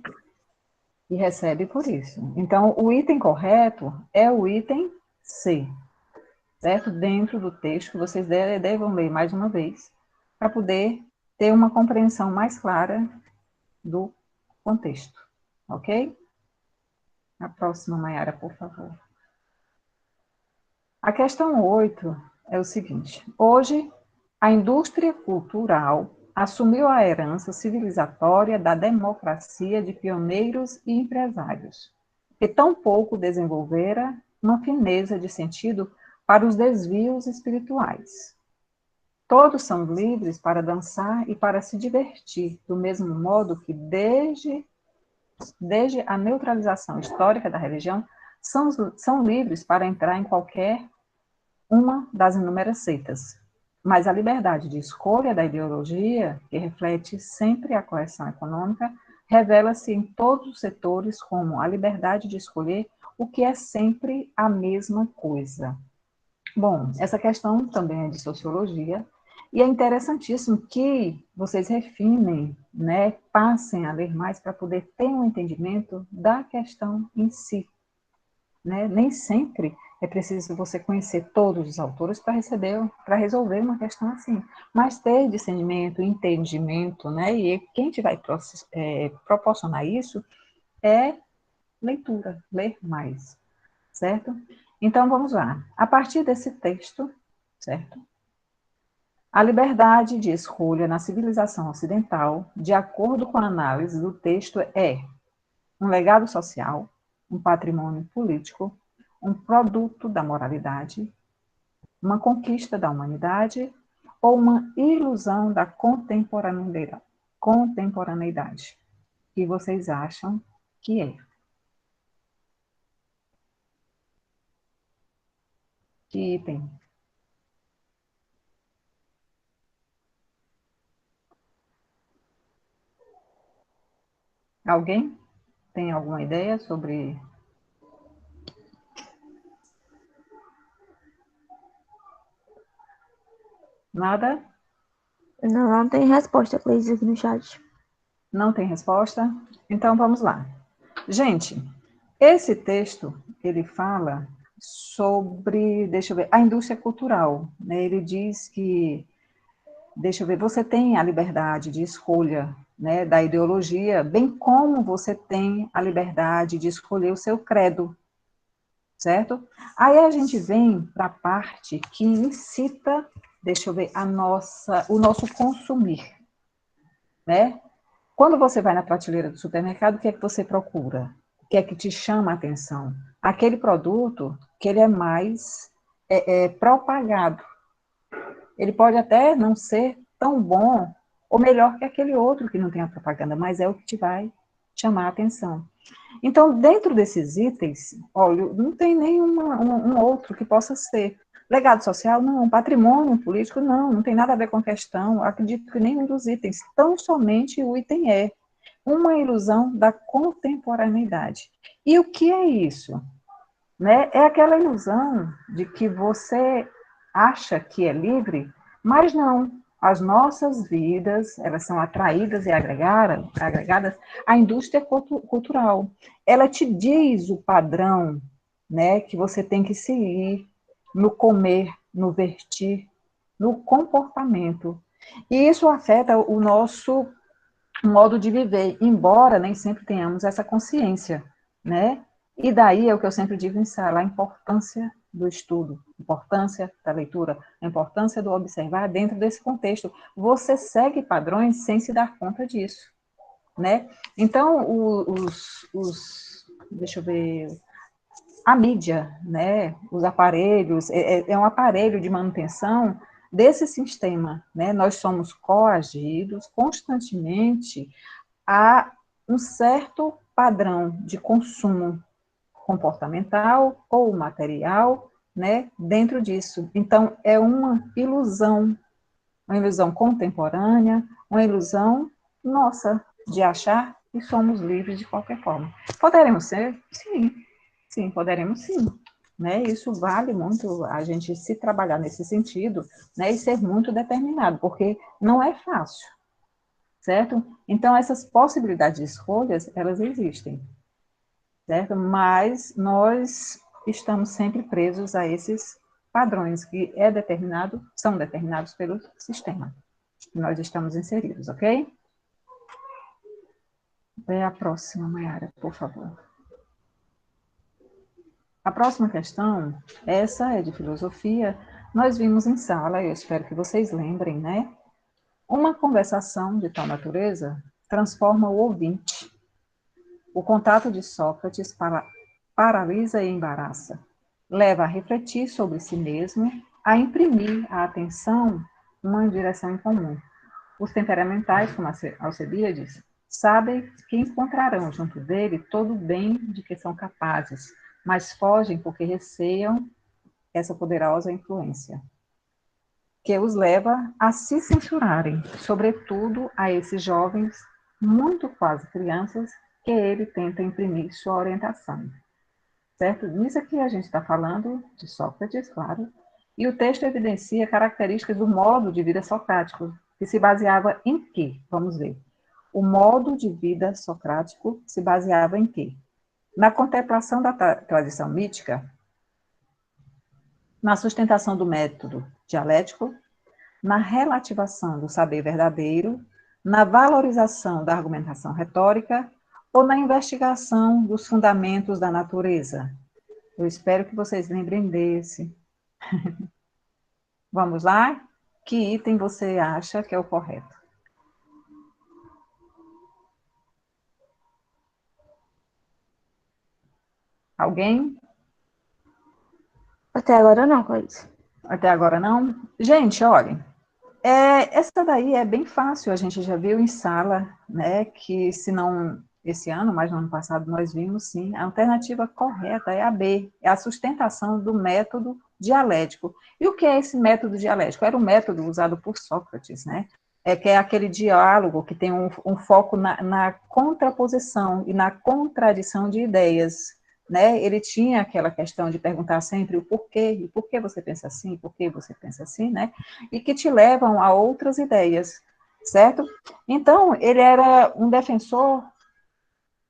E recebe por isso. Então, o item correto é o item C, certo? Dentro do texto, vocês devem ler mais uma vez, para poder ter uma compreensão mais clara do contexto, ok? A próxima, Mayara, por favor. A questão 8 é o seguinte: hoje, a indústria cultural assumiu a herança civilizatória da democracia de pioneiros e empresários, que tão pouco desenvolvera uma fineza de sentido para os desvios espirituais. Todos são livres para dançar e para se divertir, do mesmo modo que, desde a neutralização histórica da religião, são livres para entrar em qualquer uma das inúmeras seitas. Mas a liberdade de escolha da ideologia, que reflete sempre a coerção econômica, revela-se em todos os setores como a liberdade de escolher o que é sempre a mesma coisa. Bom, essa questão também é de sociologia, e é interessantíssimo que vocês refinem, né, passem a ler mais para poder ter um entendimento da questão em si. Né? Nem sempre é preciso você conhecer todos os autores para resolver uma questão assim, mas ter discernimento, entendimento, né? E quem te vai proporcionar isso é leitura, ler mais, certo? Então, vamos lá. A partir desse texto, certo? A liberdade de escolha na civilização ocidental, de acordo com a análise do texto, é um legado social, um patrimônio político, um produto da moralidade, uma conquista da humanidade ou uma ilusão da contemporaneidade. O que vocês acham que é? Que item? Alguém tem alguma ideia sobre... Nada? Não tem resposta, Cleise, aqui no chat. Não tem resposta? Então, vamos lá. Gente, esse texto, ele fala sobre, deixa eu ver, a indústria cultural, né? Ele diz que, deixa eu ver, você tem a liberdade de escolha, né, da ideologia, bem como você tem a liberdade de escolher o seu credo, certo? Aí a gente vem para a parte que incita, deixa eu ver, o nosso consumir, né? Quando você vai na prateleira do supermercado, o que é que você procura? O que é que te chama a atenção? Aquele produto que ele é mais propagado. Ele pode até não ser tão bom ou melhor que aquele outro que não tem a propaganda, mas é o que te vai chamar a atenção. Então, dentro desses itens, olha, não tem nenhum outro que possa ser. Legado social, não. Patrimônio político, não. Não tem nada a ver com a questão. Acredito que nenhum dos itens. Tão somente o item é uma ilusão da contemporaneidade. E o que é isso? Né? É aquela ilusão de que você acha que é livre, mas não. As nossas vidas, elas são atraídas e agregadas à indústria cultural. Ela te diz o padrão, né, que você tem que seguir no comer, no vestir, no comportamento. E isso afeta o nosso modo de viver, embora nem sempre tenhamos essa consciência, né? E daí é o que eu sempre digo em sala, a importância do estudo, a importância da leitura, a importância do observar dentro desse contexto. Você segue padrões sem se dar conta disso, né? Então, deixa eu ver, a mídia, né? Os aparelhos, é um aparelho de manutenção desse sistema, né? Nós somos coagidos constantemente a um certo padrão de consumo comportamental ou material, né, dentro disso. Então, é uma ilusão contemporânea, uma ilusão nossa de achar que somos livres de qualquer forma. Poderemos ser? Sim, sim, poderemos sim. Né? Isso vale muito a gente se trabalhar nesse sentido, né, e ser muito determinado, porque não é fácil, certo? Então, essas possibilidades de escolhas, elas existem, certo? Mas nós estamos sempre presos a esses padrões que são determinados pelo sistema que nós estamos inseridos, ok? É a próxima, Mayara, por favor. A próxima questão, essa é de filosofia, nós vimos em sala, eu espero que vocês lembrem, né? Uma conversação de tal natureza transforma o ouvinte. O contato de Sócrates paralisa e embaraça, leva a refletir sobre si mesmo, a imprimir à atenção uma direção em comum. Os temperamentais, como Alcebiades, sabem que encontrarão junto dele todo o bem de que são capazes, mas fogem porque receiam essa poderosa influência, que os leva a se censurarem, sobretudo a esses jovens, muito quase crianças, que ele tenta imprimir sua orientação. Certo? Nisso aqui a gente está falando de Sócrates, claro, e o texto evidencia características do modo de vida socrático, que se baseava em quê? Vamos ver. O modo de vida socrático se baseava em quê? Na contemplação da tradição mítica, na sustentação do método dialético, na relativação do saber verdadeiro, na valorização da argumentação retórica ou na investigação dos fundamentos da natureza. Eu espero que vocês lembrem desse. Vamos lá? Que item você acha que é o correto? Alguém? Até agora não, Cláudia. Até agora não? Gente, olhem, essa daí é bem fácil, a gente já viu em sala, né, que se não esse ano, mas no ano passado nós vimos sim, a alternativa correta é a B, é a sustentação do método dialético. E o que é esse método dialético? Era o método usado por Sócrates, né, que é aquele diálogo que tem um foco na contraposição e na contradição de ideias, né? Ele tinha aquela questão de perguntar sempre o porquê, e por que você pensa assim, por que você pensa assim, né? E que te levam a outras ideias, certo? Então, ele era um defensor,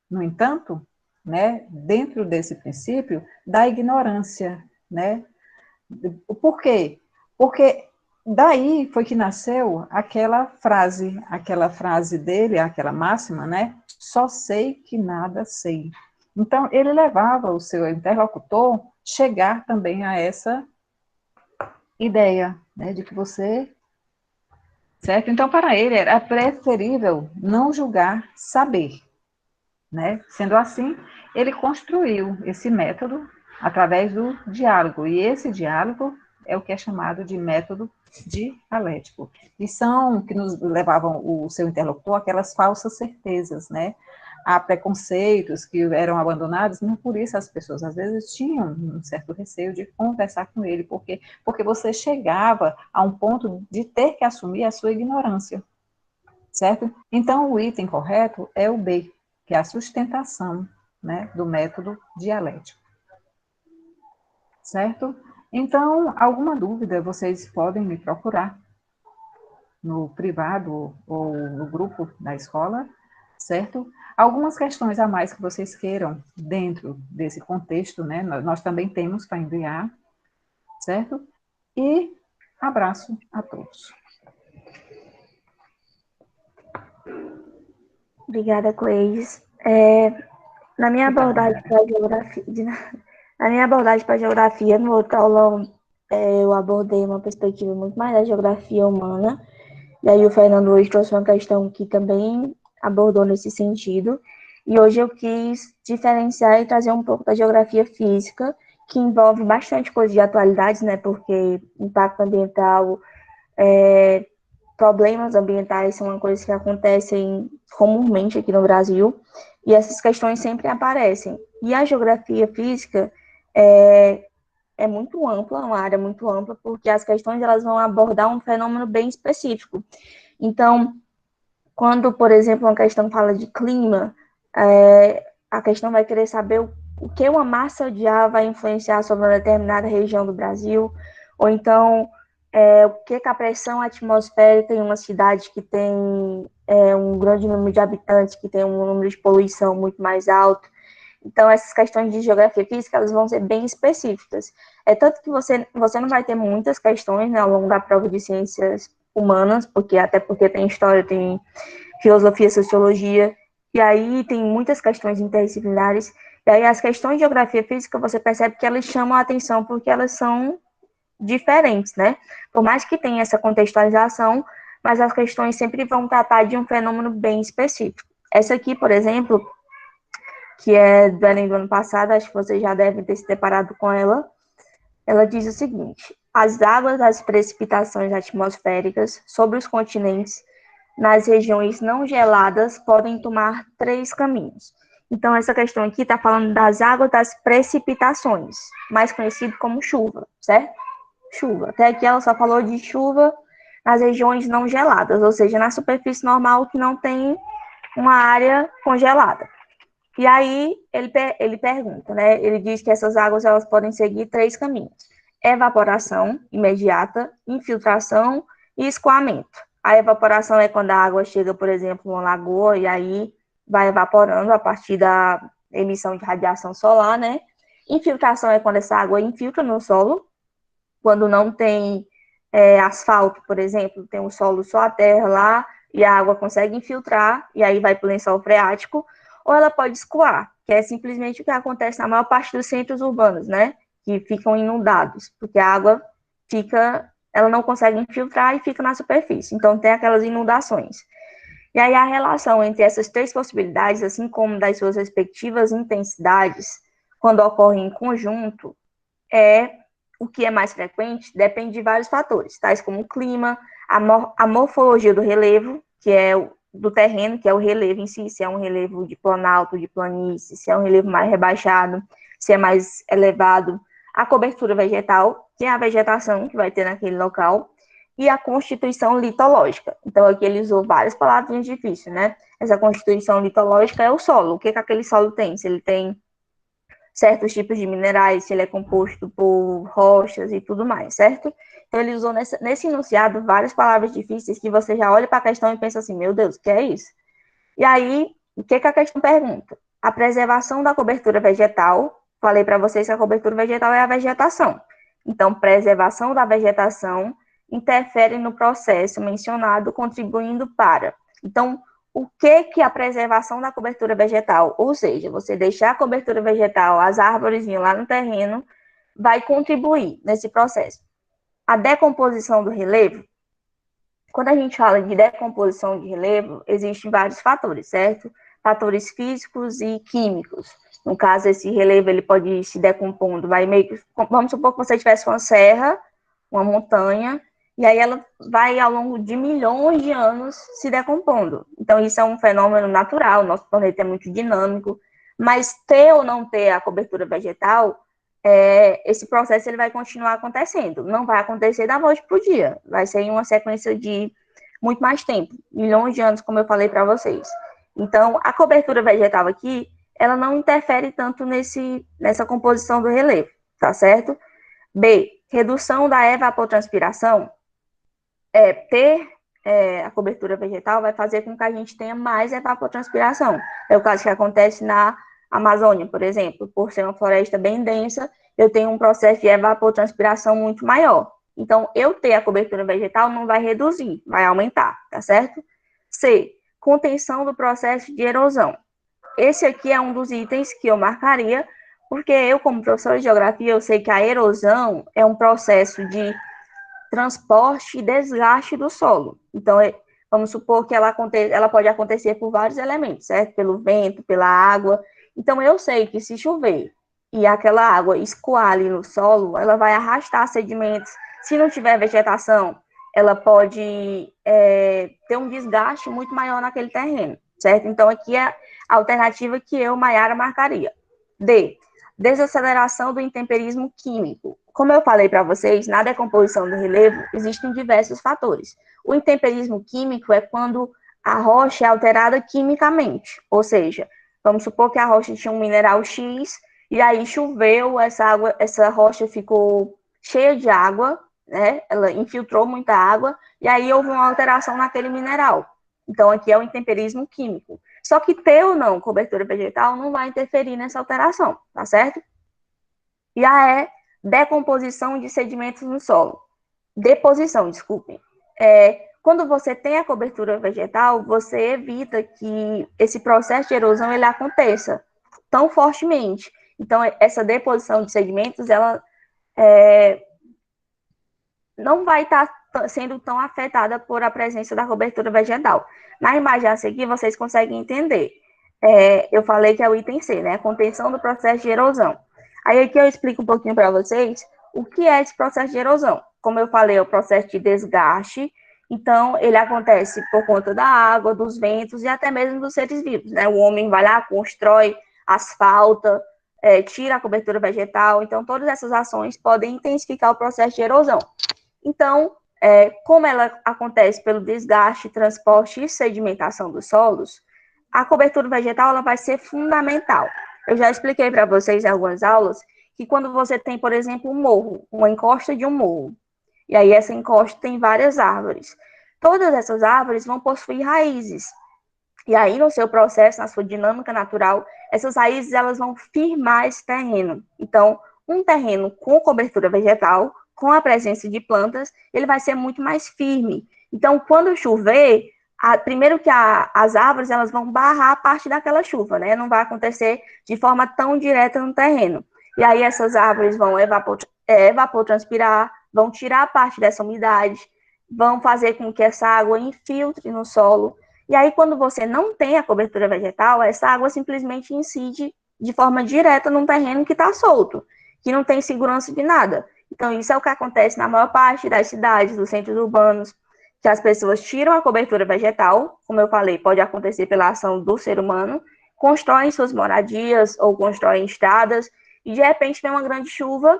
no entanto, né, dentro desse princípio, da ignorância, né? Por quê? Porque daí foi que nasceu aquela frase dele, aquela máxima, né? Só sei que nada sei. Então, ele levava o seu interlocutor chegar também a essa ideia, né, de que você certo? Então, para ele, era preferível não julgar saber, né? Sendo assim, ele construiu esse método através do diálogo, e esse diálogo é o que é chamado de método dialético. E são que nos levavam o seu interlocutor aquelas falsas certezas, né? Há preconceitos que eram abandonados, não por isso as pessoas às vezes tinham um certo receio de conversar com ele, porque você chegava a um ponto de ter que assumir a sua ignorância, certo? Então, o item correto é o B, que é a sustentação, né, do método dialético, certo? Então, alguma dúvida, vocês podem me procurar no privado ou no grupo da escola, certo? Algumas questões a mais que vocês queiram dentro desse contexto, né? Nós também temos para enviar, certo? E abraço a todos. Obrigada, Cleis. Na minha abordagem para geografia, na minha abordagem para geografia, no outro aulão, eu abordei uma perspectiva muito mais da geografia humana. E aí o Fernando hoje trouxe uma questão que também abordou nesse sentido. E hoje eu quis diferenciar e trazer um pouco da geografia física, que envolve bastante coisa de atualidades, né? Porque impacto ambiental, problemas ambientais são uma coisa que acontecem comumente aqui no Brasil, e essas questões sempre aparecem. E a geografia física é muito ampla, uma área muito ampla, porque as questões elas vão abordar um fenômeno bem específico. Então, quando, por exemplo, uma questão fala de clima, a questão vai querer saber o que uma massa de ar vai influenciar sobre uma determinada região do Brasil, ou então o que a pressão atmosférica em uma cidade que tem um grande número de habitantes, que tem um número de poluição muito mais alto. Então, essas questões de geografia física, elas vão ser bem específicas. Tanto que você não vai ter muitas questões, né, ao longo da prova de ciências humanas, até porque tem história, tem filosofia, sociologia, e aí tem muitas questões interdisciplinares. E aí as questões de geografia física, você percebe que elas chamam a atenção porque elas são diferentes, né? Por mais que tenha essa contextualização, mas as questões sempre vão tratar de um fenômeno bem específico. Essa aqui, por exemplo, que é do Enem do ano passado, acho que vocês já devem ter se deparado com ela. Ela diz o seguinte: as águas das precipitações atmosféricas sobre os continentes nas regiões não geladas podem tomar 3 caminhos. Então, essa questão aqui está falando das águas das precipitações, mais conhecido como chuva, certo? Chuva. Até aqui ela só falou de chuva nas regiões não geladas, ou seja, na superfície normal que não tem uma área congelada. E aí ele pergunta, né? Ele diz que essas águas elas podem seguir 3 caminhos: evaporação imediata, infiltração e escoamento. A evaporação é quando a água chega, por exemplo, numa lagoa e aí vai evaporando a partir da emissão de radiação solar, né? Infiltração é quando essa água infiltra no solo, quando não tem asfalto, por exemplo, tem um solo só a terra lá e a água consegue infiltrar e aí vai para o lençol freático. Ou ela pode escoar, que é simplesmente o que acontece na maior parte dos centros urbanos, né? Que ficam inundados, porque a água ela não consegue infiltrar e fica na superfície. Então, tem aquelas inundações. E aí, a relação entre essas 3 possibilidades, assim como das suas respectivas intensidades, quando ocorrem em conjunto, o que é mais frequente, depende de vários fatores, tais como o clima, a morfologia do relevo, que é do terreno, que é o relevo em si, se é um relevo de planalto, de planície, se é um relevo mais rebaixado, se é mais elevado, a cobertura vegetal, que é a vegetação que vai ter naquele local, e a constituição litológica. Então, aqui ele usou várias palavrinhas difíceis, né? Essa constituição litológica é o solo. O que aquele solo tem? Se ele tem certos tipos de minerais, se ele é composto por rochas e tudo mais, certo? Então, ele usou nesse enunciado várias palavras difíceis que você já olha para a questão e pensa assim, meu Deus, o que é isso? E aí, o que a questão pergunta? A preservação da cobertura vegetal, falei para vocês que a cobertura vegetal é a vegetação. Então, preservação da vegetação interfere no processo mencionado, contribuindo para. Então, o que a preservação da cobertura vegetal, ou seja, você deixar a cobertura vegetal, as árvores lá no terreno, vai contribuir nesse processo? A decomposição do relevo, Quando a gente fala de decomposição de relevo, existem vários fatores, certo? Fatores físicos e químicos. No caso, esse relevo ele pode ir se decompondo, vai meio que, vamos supor que você tivesse uma serra, uma montanha, e aí ela vai ao longo de milhões de anos se decompondo. Então isso é um fenômeno natural, nosso planeta é muito dinâmico, mas ter ou não ter a cobertura vegetal, esse processo ele vai continuar acontecendo. Não vai acontecer da noite para o dia, vai ser em uma sequência de muito mais tempo, milhões de anos, como eu falei para vocês. Então, a cobertura vegetal aqui, ela não interfere tanto nessa composição do relevo, tá certo? B, redução da evapotranspiração. Ter a cobertura vegetal vai fazer com que a gente tenha mais evapotranspiração. É o caso que acontece na Amazônia, por exemplo. Por ser uma floresta bem densa, eu tenho um processo de evapotranspiração muito maior. Então, eu ter a cobertura vegetal não vai reduzir, vai aumentar, tá certo? C, contenção do processo de erosão. Esse aqui é um dos itens que eu marcaria, porque eu, como professor de geografia, eu sei que a erosão é um processo de transporte e desgaste do solo. Então, vamos supor que ela pode acontecer por vários elementos, certo? Pelo vento, pela água. Então, eu sei que se chover e aquela água escoar ali no solo, ela vai arrastar sedimentos. Se não tiver vegetação, ela pode ter um desgaste muito maior naquele terreno, certo? Então, aqui é a alternativa que eu, Maiara, marcaria. D, desaceleração do intemperismo químico. Como eu falei para vocês, na decomposição do relevo, existem diversos fatores. O intemperismo químico é quando a rocha é alterada quimicamente, ou seja, vamos supor que a rocha tinha um mineral X, e aí choveu, essa rocha ficou cheia de água, né? Ela infiltrou muita água, e aí houve uma alteração naquele mineral. Então, aqui é o intemperismo químico. Só que ter ou não cobertura vegetal não vai interferir nessa alteração, tá certo? E a decomposição de sedimentos no solo. Deposição, desculpem. Quando você tem a cobertura vegetal, você evita que esse processo de erosão ele aconteça tão fortemente. Então, essa deposição de sedimentos, ela não vai estar sendo tão afetada por a presença da cobertura vegetal. Na imagem a seguir, vocês conseguem entender. Eu falei que é o item C, né? Contenção do processo de erosão. Aí aqui eu explico um pouquinho para vocês o que é esse processo de erosão. Como eu falei, é o processo de desgaste. Então, ele acontece por conta da água, dos ventos e até mesmo dos seres vivos, né? O homem vai lá, constrói, asfalta, tira a cobertura vegetal. Então, todas essas ações podem intensificar o processo de erosão. Então, como ela acontece pelo desgaste, transporte e sedimentação dos solos, a cobertura vegetal ela vai ser fundamental. Eu já expliquei para vocês em algumas aulas que quando você tem, por exemplo, um morro, uma encosta de um morro, e aí essa encosta tem várias árvores. Todas essas árvores vão possuir raízes. E aí, no seu processo, na sua dinâmica natural, essas raízes elas vão firmar esse terreno. Então, um terreno com cobertura vegetal, com a presença de plantas, ele vai ser muito mais firme. Então, quando chover, primeiro que as árvores elas vão barrar a parte daquela chuva, né? Não vai acontecer de forma tão direta no terreno. E aí essas árvores vão evapotranspirar, vão tirar parte dessa umidade, vão fazer com que essa água infiltre no solo. E aí, quando você não tem a cobertura vegetal, essa água simplesmente incide de forma direta num terreno que está solto, que não tem segurança de nada. Então, isso é o que acontece na maior parte das cidades, dos centros urbanos, que as pessoas tiram a cobertura vegetal, como eu falei, pode acontecer pela ação do ser humano, constroem suas moradias ou constroem estradas, e de repente vem uma grande chuva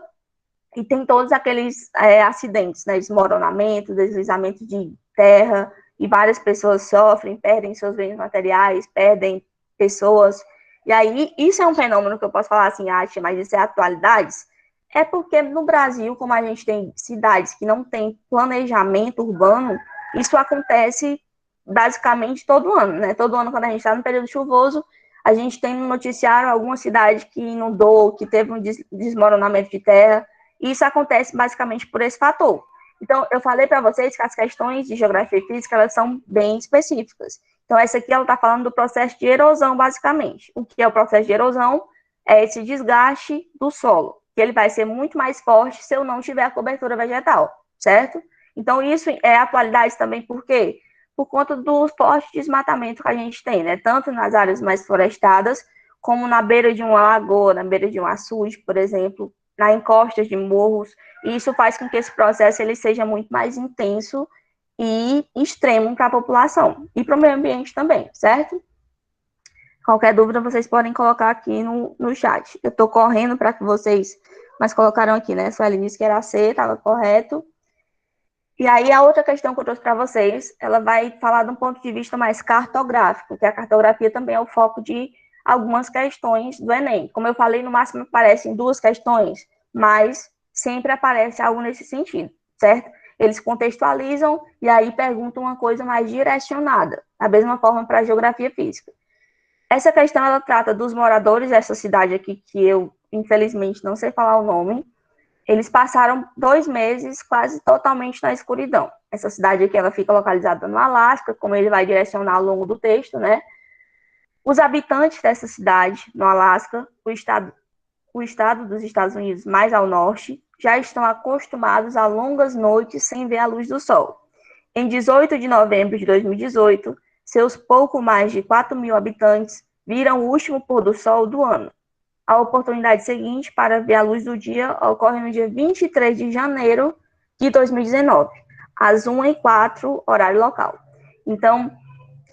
e tem todos aqueles acidentes, né, desmoronamento, deslizamento de terra, e várias pessoas sofrem, perdem seus bens materiais, perdem pessoas. E aí, isso é um fenômeno que eu posso falar assim, mas isso é atualidades? É porque no Brasil, como a gente tem cidades que não têm planejamento urbano, isso acontece basicamente todo ano, né? Todo ano, quando a gente está no período chuvoso, a gente tem no noticiário alguma cidade que inundou, que teve um desmoronamento de terra, e isso acontece basicamente por esse fator. Então, eu falei para vocês que as questões de geografia e física, elas são bem específicas. Então, essa aqui, ela está falando do processo de erosão, basicamente. O que é o processo de erosão? É esse desgaste do solo, que ele vai ser muito mais forte se eu não tiver a cobertura vegetal, certo? Então, isso é atualidade também, por quê? Por conta do forte desmatamento que a gente tem, né? Tanto nas áreas mais florestadas, como na beira de uma lagoa, na beira de um açude, por exemplo, na encostas de morros. E isso faz com que esse processo ele seja muito mais intenso e extremo para a população e para o meio ambiente também, certo? Qualquer dúvida, vocês podem colocar aqui no chat. Eu estou correndo para que vocês... Mas colocaram aqui, né? Sueli disse que era C, estava correto. E aí, a outra questão que eu trouxe para vocês, ela vai falar de um ponto de vista mais cartográfico, que a cartografia também é o foco de algumas questões do Enem. Como eu falei, no máximo aparecem 2 questões, mas sempre aparece algo nesse sentido, certo? Eles contextualizam e aí perguntam uma coisa mais direcionada, da mesma forma para a geografia física. Essa questão, ela trata dos moradores dessa cidade aqui, que eu, infelizmente, não sei falar o nome. Eles passaram 2 meses quase totalmente na escuridão. Essa cidade aqui, ela fica localizada no Alasca, como ele vai direcionar ao longo do texto, né? Os habitantes dessa cidade, no Alasca, o estado dos Estados Unidos mais ao norte, já estão acostumados a longas noites sem ver a luz do sol. Em 18 de novembro de 2018, seus pouco mais de 4.000 habitantes viram o último pôr do sol do ano. A oportunidade seguinte para ver a luz do dia ocorre no dia 23 de janeiro de 2019, às 1h04, horário local. Então,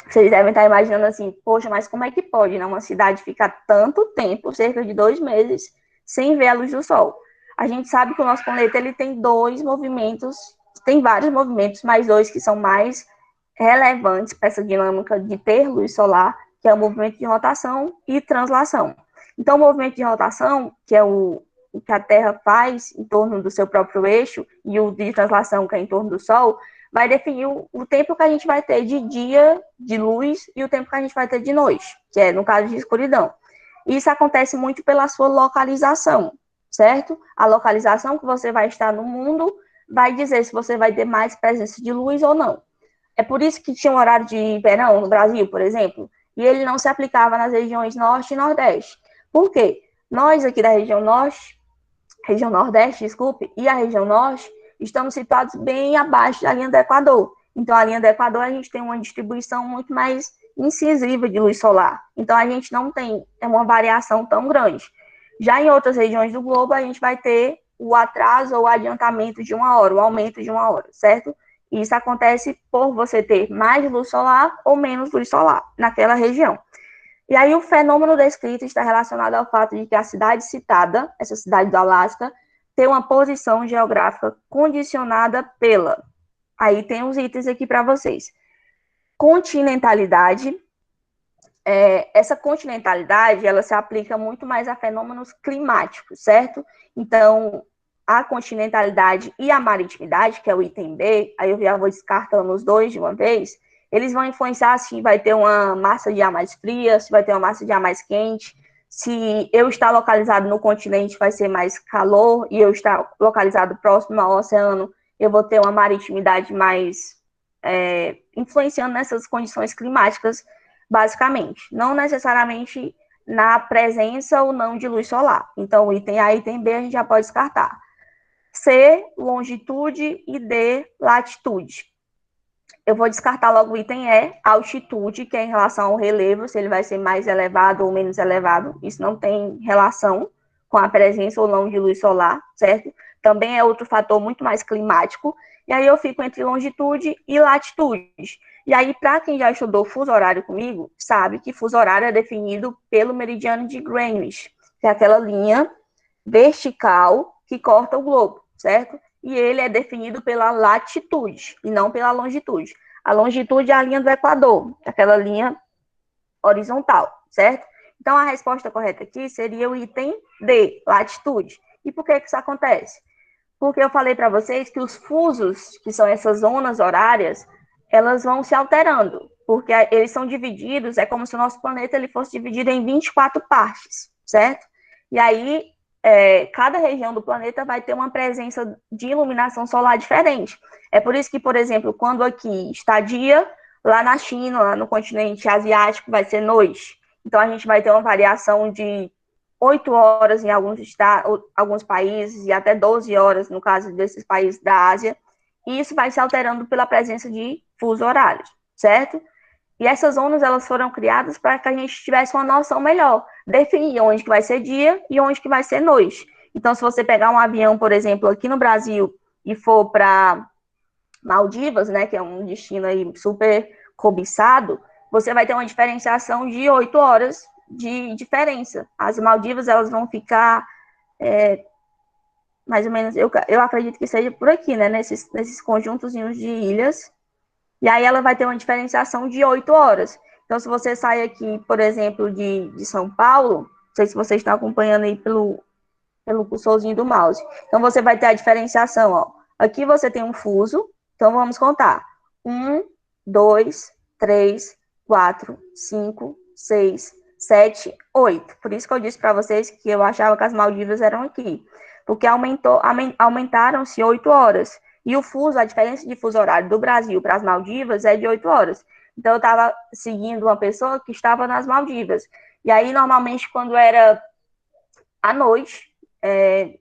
vocês devem estar imaginando assim, poxa, mas como é que pode, né, uma cidade ficar tanto tempo, cerca de 2 meses, sem ver a luz do sol? A gente sabe que o nosso planeta ele tem 2 movimentos, tem vários movimentos, mas 2 que são mais relevantes para essa dinâmica de ter luz solar, que é o movimento de rotação e translação. Então, o movimento de rotação, que é o que a Terra faz em torno do seu próprio eixo, e o de translação, que é em torno do Sol, vai definir o tempo que a gente vai ter de dia, de luz, e o tempo que a gente vai ter de noite, que é, no caso, de escuridão. Isso acontece muito pela sua localização, certo? A localização que você vai estar no mundo vai dizer se você vai ter mais presença de luz ou não. É por isso que tinha um horário de verão no Brasil, por exemplo, e ele não se aplicava nas regiões norte e nordeste. Por quê? Nós aqui da região nordeste, desculpe, e a região norte, estamos situados bem abaixo da linha do Equador. Então, a linha do Equador, a gente tem uma distribuição muito mais incisiva de luz solar. Então, a gente não tem uma variação tão grande. Já em outras regiões do globo, a gente vai ter o atraso ou o adiantamento de 1 hora, o aumento de 1 hora, certo? E isso acontece por você ter mais luz solar ou menos luz solar naquela região. E aí o fenômeno descrito está relacionado ao fato de que a cidade citada, essa cidade do Alasca, tem uma posição geográfica condicionada pela... Aí tem os itens aqui para vocês. Continentalidade. Essa continentalidade, ela se aplica muito mais a fenômenos climáticos, certo? Então, a continentalidade e a maritimidade, que é o item B, aí eu já vou descartando os dois de uma vez, eles vão influenciar se vai ter uma massa de ar mais fria, se vai ter uma massa de ar mais quente, se eu estar localizado no continente vai ser mais calor e eu estar localizado próximo ao oceano, eu vou ter uma maritimidade mais influenciando nessas condições climáticas, basicamente. Não necessariamente na presença ou não de luz solar. Então, o item A e item B a gente já pode descartar. C, longitude, e D, latitude. Eu vou descartar logo o item E, altitude, que é em relação ao relevo, se ele vai ser mais elevado ou menos elevado. Isso não tem relação com a presença ou não de luz solar, certo? Também é outro fator muito mais climático. E aí eu fico entre longitude e latitude. E aí, para quem já estudou fuso horário comigo, sabe que fuso horário é definido pelo meridiano de Greenwich, que é aquela linha vertical que corta o globo, certo? E ele é definido pela latitude e não pela longitude. A longitude é a linha do Equador, aquela linha horizontal, certo? Então, a resposta correta aqui seria o item D, latitude. E por que isso acontece? Porque eu falei para vocês que os fusos, que são essas zonas horárias, elas vão se alterando, porque eles são divididos, é como se o nosso planeta ele fosse dividido em 24 partes, certo? E aí, cada região do planeta vai ter uma presença de iluminação solar diferente. É por isso que, por exemplo, quando aqui está dia, lá na China, lá no continente asiático, vai ser noite. Então, a gente vai ter uma variação de 8 horas em alguns países e até 12 horas, no caso desses países da Ásia. e isso vai se alterando pela presença de fuso horários, certo? E essas zonas, elas foram criadas para que a gente tivesse uma noção melhor, definir onde que vai ser dia e onde que vai ser noite. Então, se você pegar um avião, por exemplo, aqui no Brasil e for para Maldivas, né, que é um destino aí super cobiçado, você vai ter uma diferenciação de 8 horas de diferença. As Maldivas, elas vão ficar mais ou menos, eu acredito que seja por aqui, né, nesses conjuntozinhos de ilhas, e aí ela vai ter uma diferenciação de 8 horas. Então, se você sai aqui, por exemplo, de São Paulo, não sei se vocês estão acompanhando aí pelo cursorzinho do mouse, então você vai ter a diferenciação, ó. Aqui você tem um fuso, então vamos contar. 1, 2, 3, 4, 5, 6, 7, 8. Por isso que eu disse para vocês que eu achava que as Maldivas eram aqui. Porque aumentaram-se 8 horas. E o fuso, a diferença de fuso horário do Brasil para as Maldivas é de 8 horas. Então, eu estava seguindo uma pessoa que estava nas Maldivas. E aí, normalmente, quando era à noite,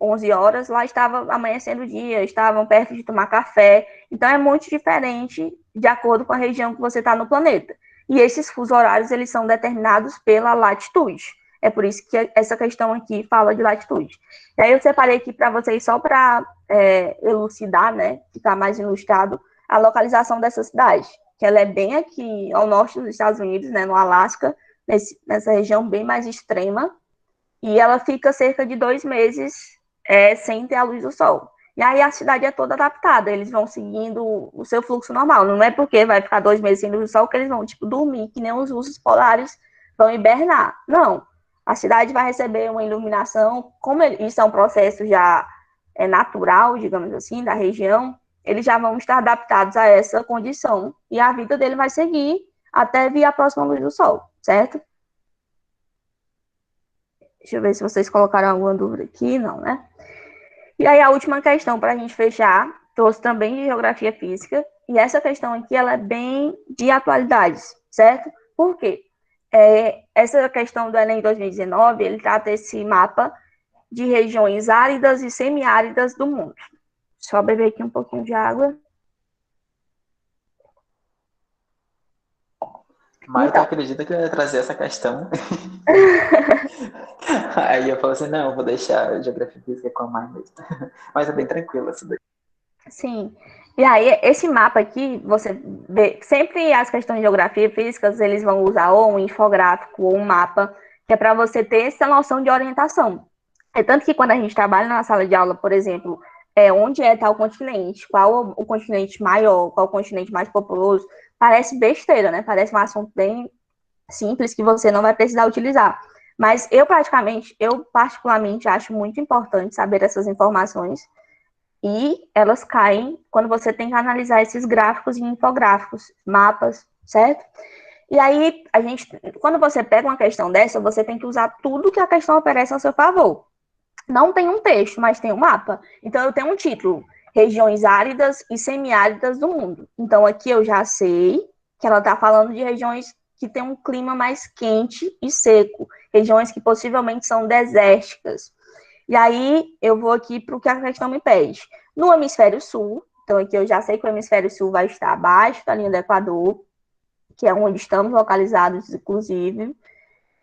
11 horas, lá estava amanhecendo o dia, estavam perto de tomar café. Então, é muito diferente de acordo com a região que você está no planeta. E esses fusos horários, eles são determinados pela latitude. É por isso que essa questão aqui fala de latitude. E aí eu separei aqui para vocês só para elucidar, né, ficar mais ilustrado, a localização dessa cidade, que ela é bem aqui ao norte dos Estados Unidos, né, no Alasca, nessa região bem mais extrema, e ela fica cerca de 2 meses sem ter a luz do sol. E aí a cidade é toda adaptada, eles vão seguindo o seu fluxo normal, não é porque vai ficar 2 meses sem luz do sol que eles vão, tipo, dormir, que nem os ursos polares vão hibernar, não. A cidade vai receber uma iluminação, como isso é um processo já natural, digamos assim, da região, eles já vão estar adaptados a essa condição, e a vida dele vai seguir até vir a próxima luz do sol, certo? Deixa eu ver se vocês colocaram alguma dúvida aqui, não, né? E aí a última questão para a gente fechar, trouxe também de geografia física, e essa questão aqui, ela é bem de atualidades, certo? Por quê? Essa questão do Enem 2019, ele trata esse mapa de regiões áridas e semiáridas do mundo. Só beber aqui um pouquinho de água. Mas tu acredita que eu ia trazer essa questão? Aí eu falei assim, não, eu vou deixar a geografia física com a mais mesmo. Mas é bem tranquilo isso daí. Sim. E aí, esse mapa aqui, você vê, sempre as questões de geografia física, eles vão usar ou um infográfico ou um mapa, que é para você ter essa noção de orientação. É tanto que quando a gente trabalha na sala de aula, por exemplo, onde é tal continente, qual o continente maior, qual o continente mais populoso, parece besteira, né? Parece um assunto bem simples que você não vai precisar utilizar. Mas eu particularmente acho muito importante saber essas informações, e elas caem quando você tem que analisar esses gráficos e infográficos, mapas, certo? E aí, quando você pega uma questão dessa, você tem que usar tudo que a questão oferece ao seu favor. Não tem um texto, mas tem um mapa. Então, eu tenho um título, regiões áridas e semiáridas do mundo. Então, aqui eu já sei que ela está falando de regiões que têm um clima mais quente e seco, regiões que possivelmente são desérticas. E aí, eu vou aqui para o que a questão me pede. No hemisfério sul, então aqui eu já sei que o hemisfério sul vai estar abaixo da linha do Equador, que é onde estamos localizados, inclusive.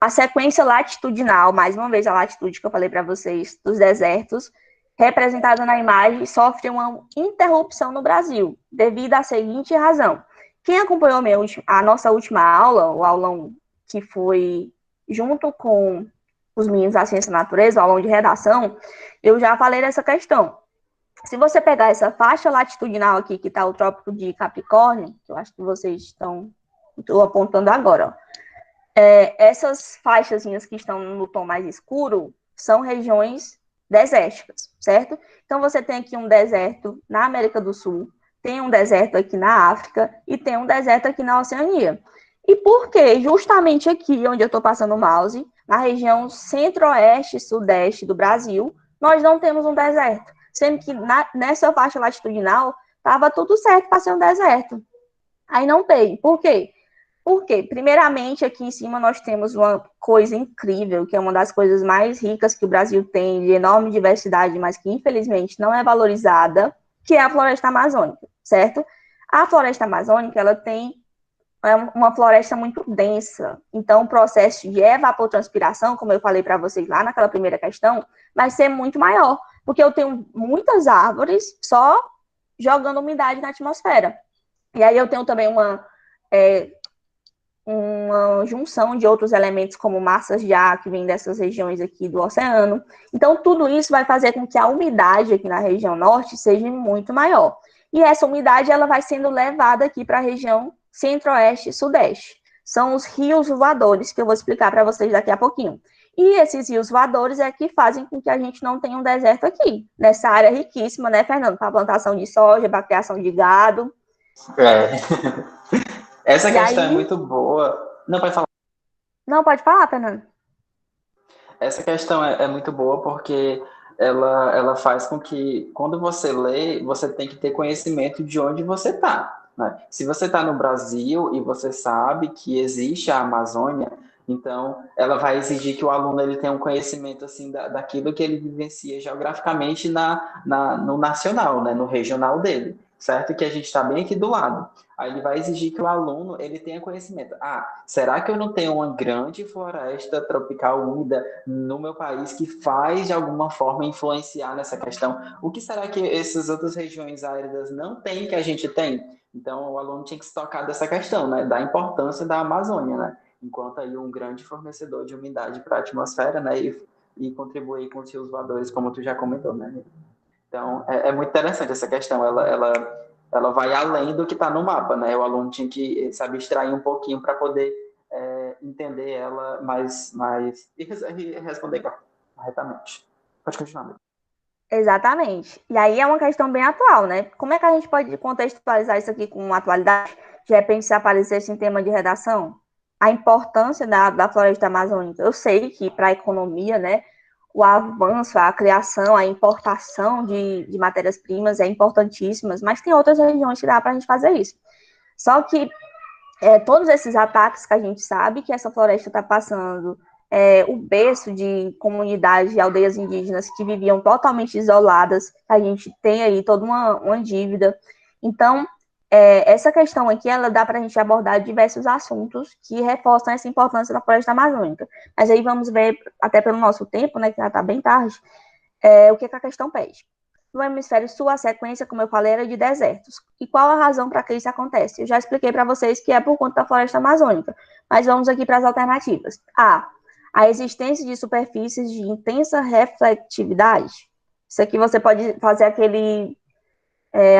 A sequência latitudinal, mais uma vez a latitude que eu falei para vocês, dos desertos, representada na imagem, sofre uma interrupção no Brasil, devido à seguinte razão. Quem acompanhou a nossa última aula, o aulão que foi junto com os meninos da Ciência da Natureza, o aulão de redação, eu já falei dessa questão. Se você pegar essa faixa latitudinal aqui, que está o Trópico de Capricórnio, que eu acho que vocês estou apontando agora, ó. Essas faixazinhas que estão no tom mais escuro são regiões desérticas, certo? Então, você tem aqui um deserto na América do Sul, tem um deserto aqui na África e tem um deserto aqui na Oceania. E por quê? Justamente aqui, onde eu estou passando o mouse, na região centro-oeste e sudeste do Brasil, nós não temos um deserto, sendo que nessa faixa latitudinal estava tudo certo para ser um deserto. Aí não tem. Por quê? Porque, primeiramente, aqui em cima nós temos uma coisa incrível, que é uma das coisas mais ricas que o Brasil tem, de enorme diversidade, mas que, infelizmente, não é valorizada, que é a floresta amazônica. certo? A floresta amazônica, ela tem uma floresta muito densa, então o processo de evapotranspiração, como eu falei para vocês lá naquela primeira questão, vai ser muito maior, porque eu tenho muitas árvores só jogando umidade na atmosfera. E aí eu tenho também uma junção de outros elementos, como massas de ar, que vêm dessas regiões aqui do oceano. Então, tudo isso vai fazer com que a umidade aqui na região norte seja muito maior. E essa umidade, ela vai sendo levada aqui para a região centro-oeste e sudeste. São os rios voadores, que eu vou explicar para vocês daqui a pouquinho. E esses rios voadores é que fazem com que a gente não tenha um deserto aqui, nessa área riquíssima, né, Fernando? Para a plantação de soja, para a criação de gado. Essa questão é muito boa. Não, pode falar. Não, pode falar, Fernando. Essa questão é muito boa porque ela faz com que, quando você lê, você tem que ter conhecimento de onde você está. Né? Se você está no Brasil e você sabe que existe a Amazônia, então ela vai exigir que o aluno ele tenha um conhecimento assim, daquilo que ele vivencia geograficamente no nacional, né? No regional dele, certo? Que a gente está bem aqui do lado. Aí ele vai exigir que o aluno ele tenha conhecimento. Será que eu não tenho uma grande floresta tropical úmida no meu país que faz, de alguma forma, influenciar nessa questão? O que será que essas outras regiões áridas não têm que a gente tem? Então, o aluno tinha que se tocar dessa questão, né? Da importância da Amazônia, né? Enquanto aí um grande fornecedor de umidade para a atmosfera, né? E contribuir com os rios voadores, como tu já comentou, né? Então, é muito interessante essa questão. Ela vai além do que está no mapa, né? O aluno tinha que se abstrair um pouquinho para poder entender ela mais e responder corretamente. Pode continuar. Exatamente. E aí é uma questão bem atual, né? Como é que a gente pode contextualizar isso aqui com atualidade? De repente, se aparecesse em tema de redação, a importância da floresta amazônica. Eu sei que para a economia, né, o avanço, a criação, a importação de matérias-primas é importantíssimas, mas tem outras regiões que dá para a gente fazer isso. Só que todos esses ataques que a gente sabe que essa floresta está passando, o berço de comunidades de aldeias indígenas que viviam totalmente isoladas, a gente tem aí toda uma dívida. Então, essa questão aqui, ela dá para a gente abordar diversos assuntos que reforçam essa importância da floresta amazônica. Mas aí vamos ver, até pelo nosso tempo, né, que já está bem tarde, o que a questão pede. No hemisfério sul, a sequência, como eu falei, era de desertos. E qual a razão para que isso acontece? Eu já expliquei para vocês que é por conta da floresta amazônica, mas vamos aqui para as alternativas. A existência de superfícies de intensa refletividade. Isso aqui você pode fazer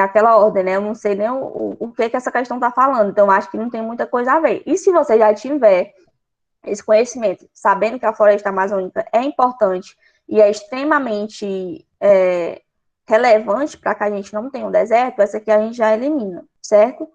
aquela ordem, né? Eu não sei nem o que essa questão está falando, então acho que não tem muita coisa a ver. E se você já tiver esse conhecimento, sabendo que a floresta amazônica é importante e é extremamente relevante para que a gente não tenha um deserto, essa aqui a gente já elimina, certo?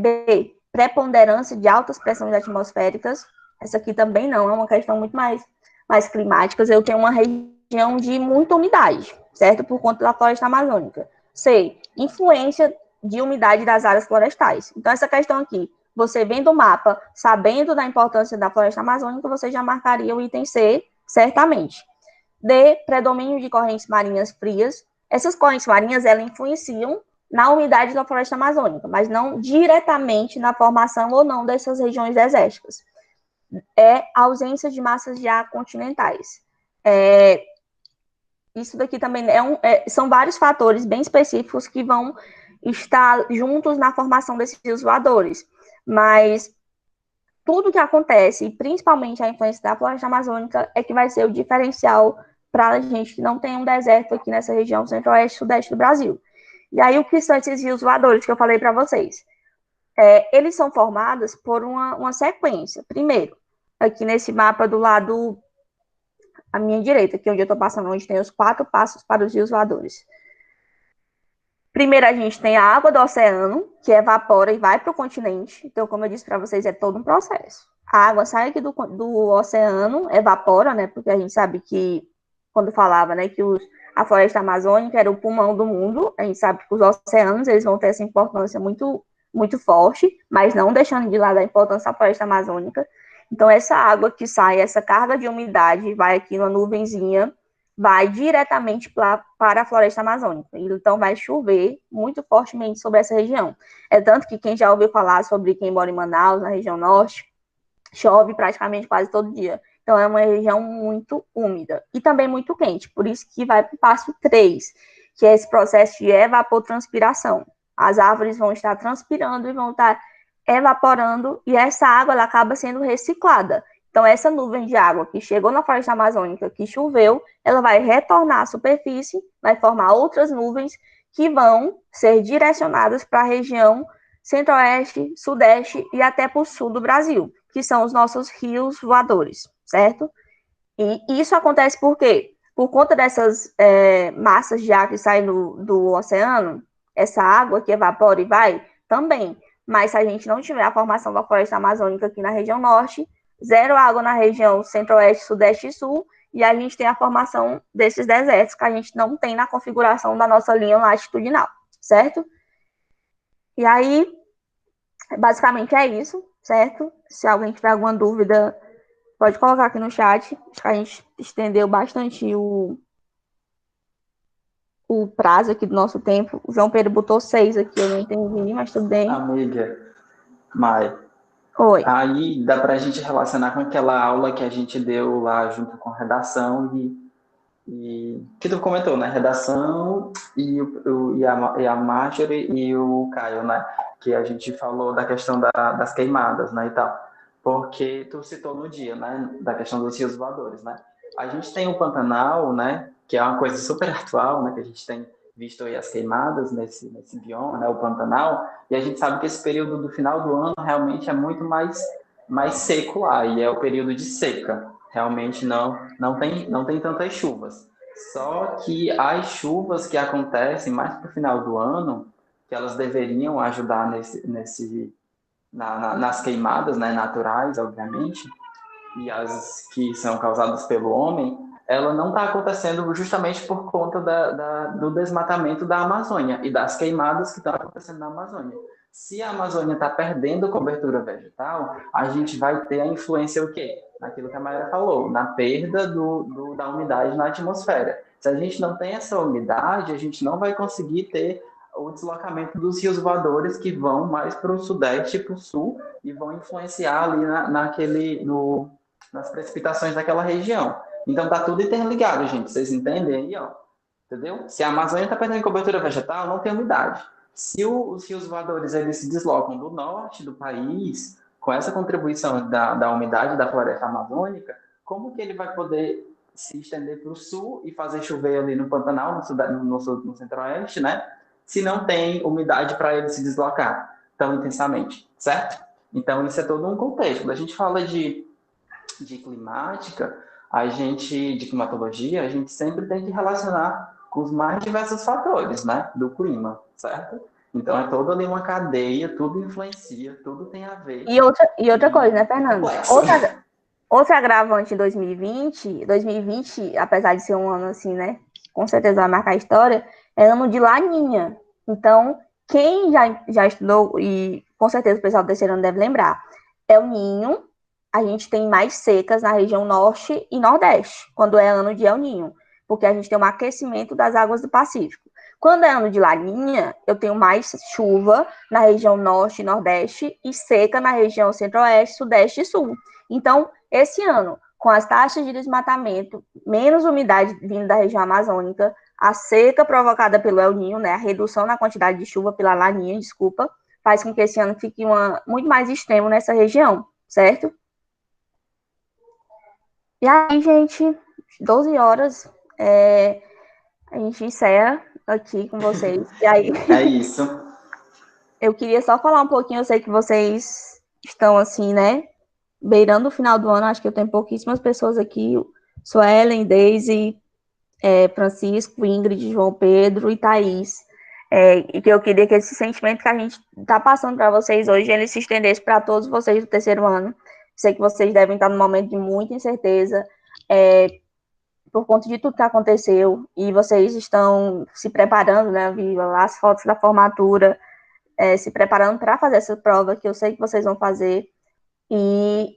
B, preponderância de altas pressões atmosféricas, essa aqui também não, é uma questão muito mais climática. Eu tenho uma região de muita umidade, certo? Por conta da floresta amazônica. C, influência de umidade das áreas florestais. Então, essa questão aqui, você vendo o mapa, sabendo da importância da floresta amazônica, você já marcaria o item C, certamente. D, predomínio de correntes marinhas frias. Essas correntes marinhas, elas influenciam na umidade da floresta amazônica, mas não diretamente na formação ou não dessas regiões desérticas. A ausência de massas de ar continentais. Isso daqui também são vários fatores bem específicos que vão estar juntos na formação desses rios voadores, mas tudo que acontece, e principalmente a influência da floresta amazônica, é que vai ser o diferencial para a gente que não tem um deserto aqui nessa região centro-oeste e sudeste do Brasil. E aí, o que são esses rios voadores que eu falei para vocês? Eles são formados por uma sequência. Primeiro, aqui nesse mapa do lado à minha direita, aqui onde eu estou passando, onde tem os 4 passos para os rios voadores. Primeiro, a gente tem a água do oceano, que evapora e vai para o continente. Então, como eu disse para vocês, é todo um processo. A água sai aqui do oceano, evapora, né? Porque a gente sabe que, quando falava, né, que a floresta amazônica era o pulmão do mundo, a gente sabe que os oceanos, eles vão ter essa importância muito, muito forte, mas não deixando de lado a importância da floresta amazônica. Então, essa água que sai, essa carga de umidade, vai aqui numa nuvenzinha, vai diretamente para a floresta amazônica. Então, vai chover muito fortemente sobre essa região. É tanto que quem já ouviu falar sobre quem mora em Manaus, na região norte, chove praticamente quase todo dia. Então, é uma região muito úmida e também muito quente. Por isso que vai para o passo 3, que é esse processo de evapotranspiração. As árvores vão estar transpirando e vão estar evaporando, e essa água ela acaba sendo reciclada. Então, essa nuvem de água que chegou na floresta amazônica, que choveu, ela vai retornar à superfície, vai formar outras nuvens que vão ser direcionadas para a região centro-oeste, sudeste e até para o sul do Brasil, que são os nossos rios voadores, certo? E isso acontece por quê? Por conta dessas massas de ar que saem do oceano, essa água que evapora e vai, também. Mas se a gente não tiver a formação da floresta amazônica aqui na região norte, zero água na região centro-oeste, sudeste e sul, e a gente tem a formação desses desertos que a gente não tem na configuração da nossa linha latitudinal, certo? E aí, basicamente é isso, certo? Se alguém tiver alguma dúvida, pode colocar aqui no chat. Acho que a gente estendeu bastante o prazo aqui do nosso tempo. O João Pedro botou 6 aqui, eu não entendi, mas tudo bem. Amiga, Mai, Oi. aí dá para a gente relacionar com aquela aula que a gente deu lá junto com redação e que tu comentou, né? Redação e a Marjorie e o Caio, né? Que a gente falou da questão das queimadas, né? E tal. Porque tu citou no dia, né? Da questão dos rios voadores, né? A gente tem o Pantanal, né? Que é uma coisa super atual, né? Que a gente tem visto aí as queimadas nesse bioma, né? O Pantanal. E a gente sabe que esse período do final do ano realmente é muito mais seco lá. E é o período de seca. Realmente não tem tantas chuvas. Só que as chuvas que acontecem mais para o final do ano, que elas deveriam ajudar nas queimadas, né, naturais, obviamente, e as que são causadas pelo homem, ela não está acontecendo justamente por conta do desmatamento da Amazônia e das queimadas que estão acontecendo na Amazônia. Se a Amazônia está perdendo cobertura vegetal, a gente vai ter a influência o quê? Naquilo que a Mayra falou, na perda da umidade na atmosfera. Se a gente não tem essa umidade, a gente não vai conseguir ter o deslocamento dos rios voadores que vão mais para o sudeste e para o sul e vão influenciar ali nas precipitações daquela região. Então tá tudo interligado, gente. Vocês entendem aí, ó? Entendeu? Se a Amazônia está perdendo cobertura vegetal, não tem umidade. Se os rios voadores eles se deslocam do norte do país, com essa contribuição da umidade da floresta amazônica, como que ele vai poder se estender para o sul e fazer chover ali no Pantanal, no centro-oeste, né? Se não tem umidade para ele se deslocar tão intensamente, certo? Então, isso é todo um contexto. Quando a gente fala de climática, de climatologia, a gente sempre tem que relacionar com os mais diversos fatores, né, do clima, certo? Então, é toda ali uma cadeia, tudo influencia, tudo tem a ver. E outra coisa, né, Fernando? Outra agravante em 2020, apesar de ser um ano assim, né, com certeza vai marcar a história, é ano de laninha. Então, quem já estudou, e com certeza o pessoal do terceiro ano deve lembrar, El Ninho, a gente tem mais secas na região norte e nordeste, quando é ano de El Ninho, porque a gente tem um aquecimento das águas do Pacífico. Quando é ano de laninha, eu tenho mais chuva na região norte e nordeste e seca na região centro-oeste, sudeste e sul. Então, esse ano, com as taxas de desmatamento, menos umidade vindo da região amazônica, a seca provocada pelo El Ninho, né, a redução na quantidade de chuva pela laninha, faz com que esse ano fique muito mais extremo nessa região, certo? E aí, gente, 12 horas, a gente encerra aqui com vocês. E aí, é isso. Eu queria só falar um pouquinho, eu sei que vocês estão assim, né, beirando o final do ano, acho que eu tenho pouquíssimas pessoas aqui, Suelen, Deise, Francisco, Ingrid, João Pedro e Thaís, e que eu queria que esse sentimento que a gente está passando para vocês hoje, ele se estendesse para todos vocês do terceiro ano. Sei que vocês devem estar num momento de muita incerteza, por conta de tudo que aconteceu, e vocês estão se preparando, né, eu vi lá as fotos da formatura, se preparando para fazer essa prova, que eu sei que vocês vão fazer, e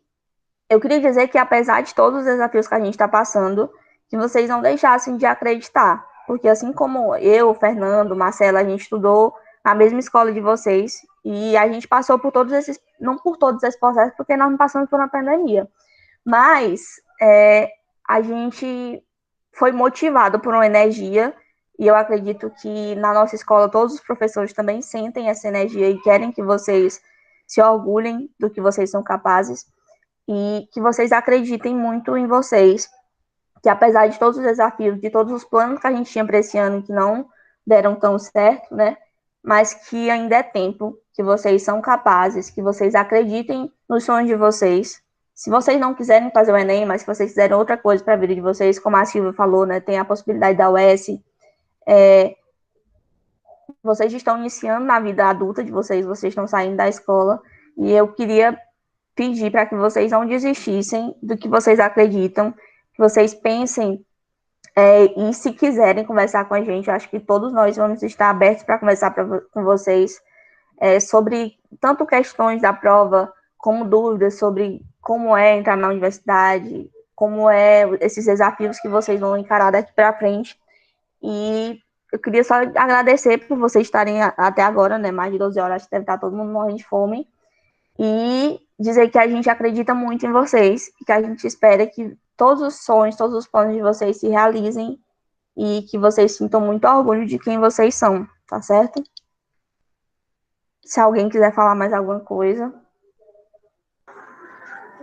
eu queria dizer que apesar de todos os desafios que a gente está passando, que vocês não deixassem de acreditar. Porque assim como eu, Fernando, Marcela, a gente estudou na mesma escola de vocês e a gente passou por todos esses, não por todos esses processos, porque nós não passamos por uma pandemia, mas a gente foi motivado por uma energia e eu acredito que na nossa escola todos os professores também sentem essa energia e querem que vocês se orgulhem do que vocês são capazes e que vocês acreditem muito em vocês, que apesar de todos os desafios, de todos os planos que a gente tinha para esse ano que não deram tão certo, né, mas que ainda é tempo, que vocês são capazes, que vocês acreditem nos sonhos de vocês. Se vocês não quiserem fazer o Enem, mas se vocês quiserem outra coisa para a vida de vocês, como a Silvia falou, né, tem a possibilidade da UES, vocês estão iniciando na vida adulta de vocês, vocês estão saindo da escola, e eu queria pedir para que vocês não desistissem do que vocês acreditam, que vocês pensem, e se quiserem conversar com a gente, eu acho que todos nós vamos estar abertos para conversar com vocês sobre tanto questões da prova, como dúvidas sobre como é entrar na universidade, como é esses desafios que vocês vão encarar daqui para frente. E eu queria só agradecer por vocês estarem até agora, né, mais de 12 horas, acho que deve estar todo mundo morrendo de fome, e dizer que a gente acredita muito em vocês, e que a gente espera que todos os sonhos, todos os planos de vocês se realizem, e que vocês sintam muito orgulho de quem vocês são, tá certo? Se alguém quiser falar mais alguma coisa.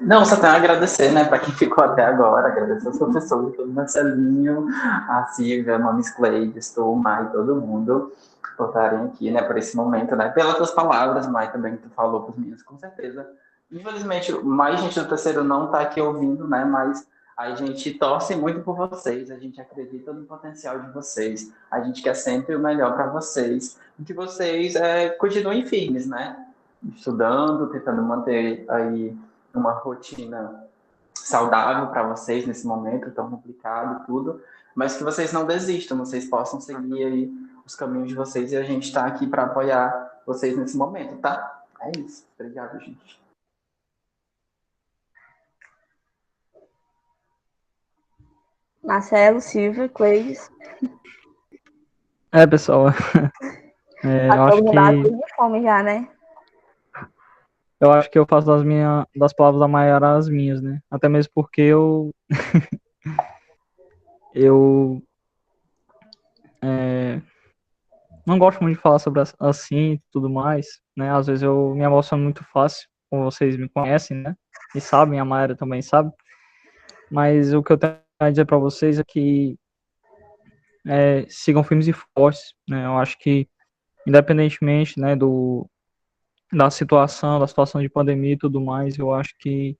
Não, só tenho a agradecer, né, para quem ficou até agora, agradecer aos professores, todo o Marcelinho, a Silvia, a Mamis Cleides, tu, Mai, todo mundo, por estarem aqui, né, por esse momento, né, pelas tuas palavras, Mai, também que tu falou por mim, com certeza. Infelizmente, mais gente do terceiro não está aqui ouvindo, né, mas a gente torce muito por vocês, a gente acredita no potencial de vocês, a gente quer sempre o melhor para vocês, e que vocês continuem firmes, né, estudando, tentando manter aí uma rotina saudável para vocês nesse momento tão complicado e tudo, mas que vocês não desistam, vocês possam seguir aí os caminhos de vocês e a gente está aqui para apoiar vocês nesse momento, tá? É isso. Obrigado, gente. Marcelo, Silvia, Cleides. Pessoal, eu Tá acho todo mundo que de fome já, né? eu faço das palavras da Maiara as minhas, né? Até mesmo porque eu não gosto muito de falar sobre assim e tudo mais, né? Às vezes eu me emociono muito fácil, como vocês me conhecem, né? E sabem, a Mayara também sabe. Mas o que eu tenho a dizer para vocês é que sigam firmes e fortes, né? Eu acho que, independentemente, né, da situação de pandemia e tudo mais, eu acho que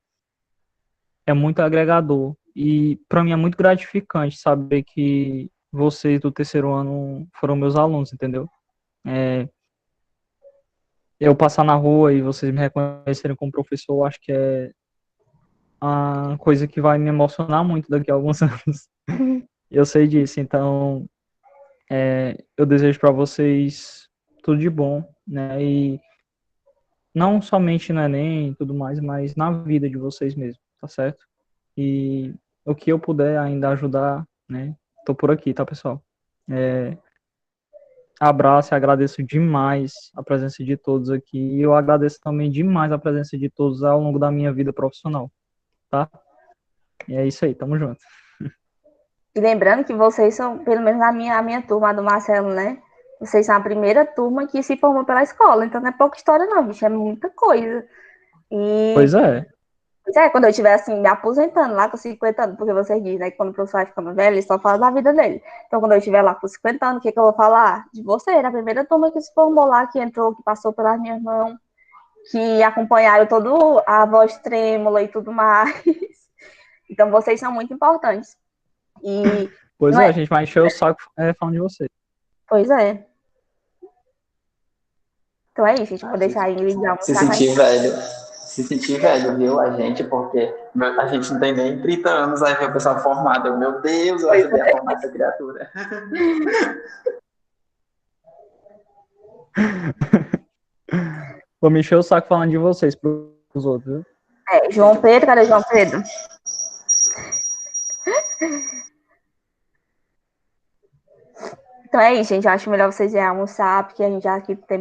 é muito agregador. E para mim é muito gratificante saber que vocês do terceiro ano foram meus alunos, entendeu? Eu passar na rua e vocês me reconhecerem como professor, eu acho que é uma coisa que vai me emocionar muito daqui a alguns anos. Eu sei disso, então eu desejo para vocês tudo de bom, né? E não somente no Enem e tudo mais, mas na vida de vocês mesmo, tá certo? E o que eu puder ainda ajudar, né? Tô por aqui, tá, pessoal? Abraço e agradeço demais a presença de todos aqui. E eu agradeço também demais a presença de todos ao longo da minha vida profissional, tá? E é isso aí, tamo junto. E lembrando que vocês são, pelo menos a minha turma, a do Marcelo, né? Vocês são a primeira turma que se formou pela escola, então não é pouca história não, bicho, é muita coisa. E Pois é. quando eu estiver assim, me aposentando lá com 50 anos, porque vocês dizem, né, que quando o professor vai ficando velho, ele só fala da vida dele. Então, quando eu estiver lá com 50 anos, o que eu vou falar? De você, a primeira turma que se formou lá, que entrou, que passou pelas minhas mãos, que acompanharam toda a voz trêmula e tudo mais. Então, vocês são muito importantes. E Pois a gente vai encher o saco falando de vocês. Pois é. Então é isso, gente. Vou deixar aí ligar Se sentir velho, viu? A gente, porque a gente não tem nem 30 anos, aí vê o pessoal formado. Meu Deus, eu ajudei a formar essa criatura. Vou me encher o saco falando de vocês pros outros, viu? João Pedro, cadê João Pedro? Então é isso, gente. Eu acho melhor vocês irem almoçar, porque a gente já aqui tem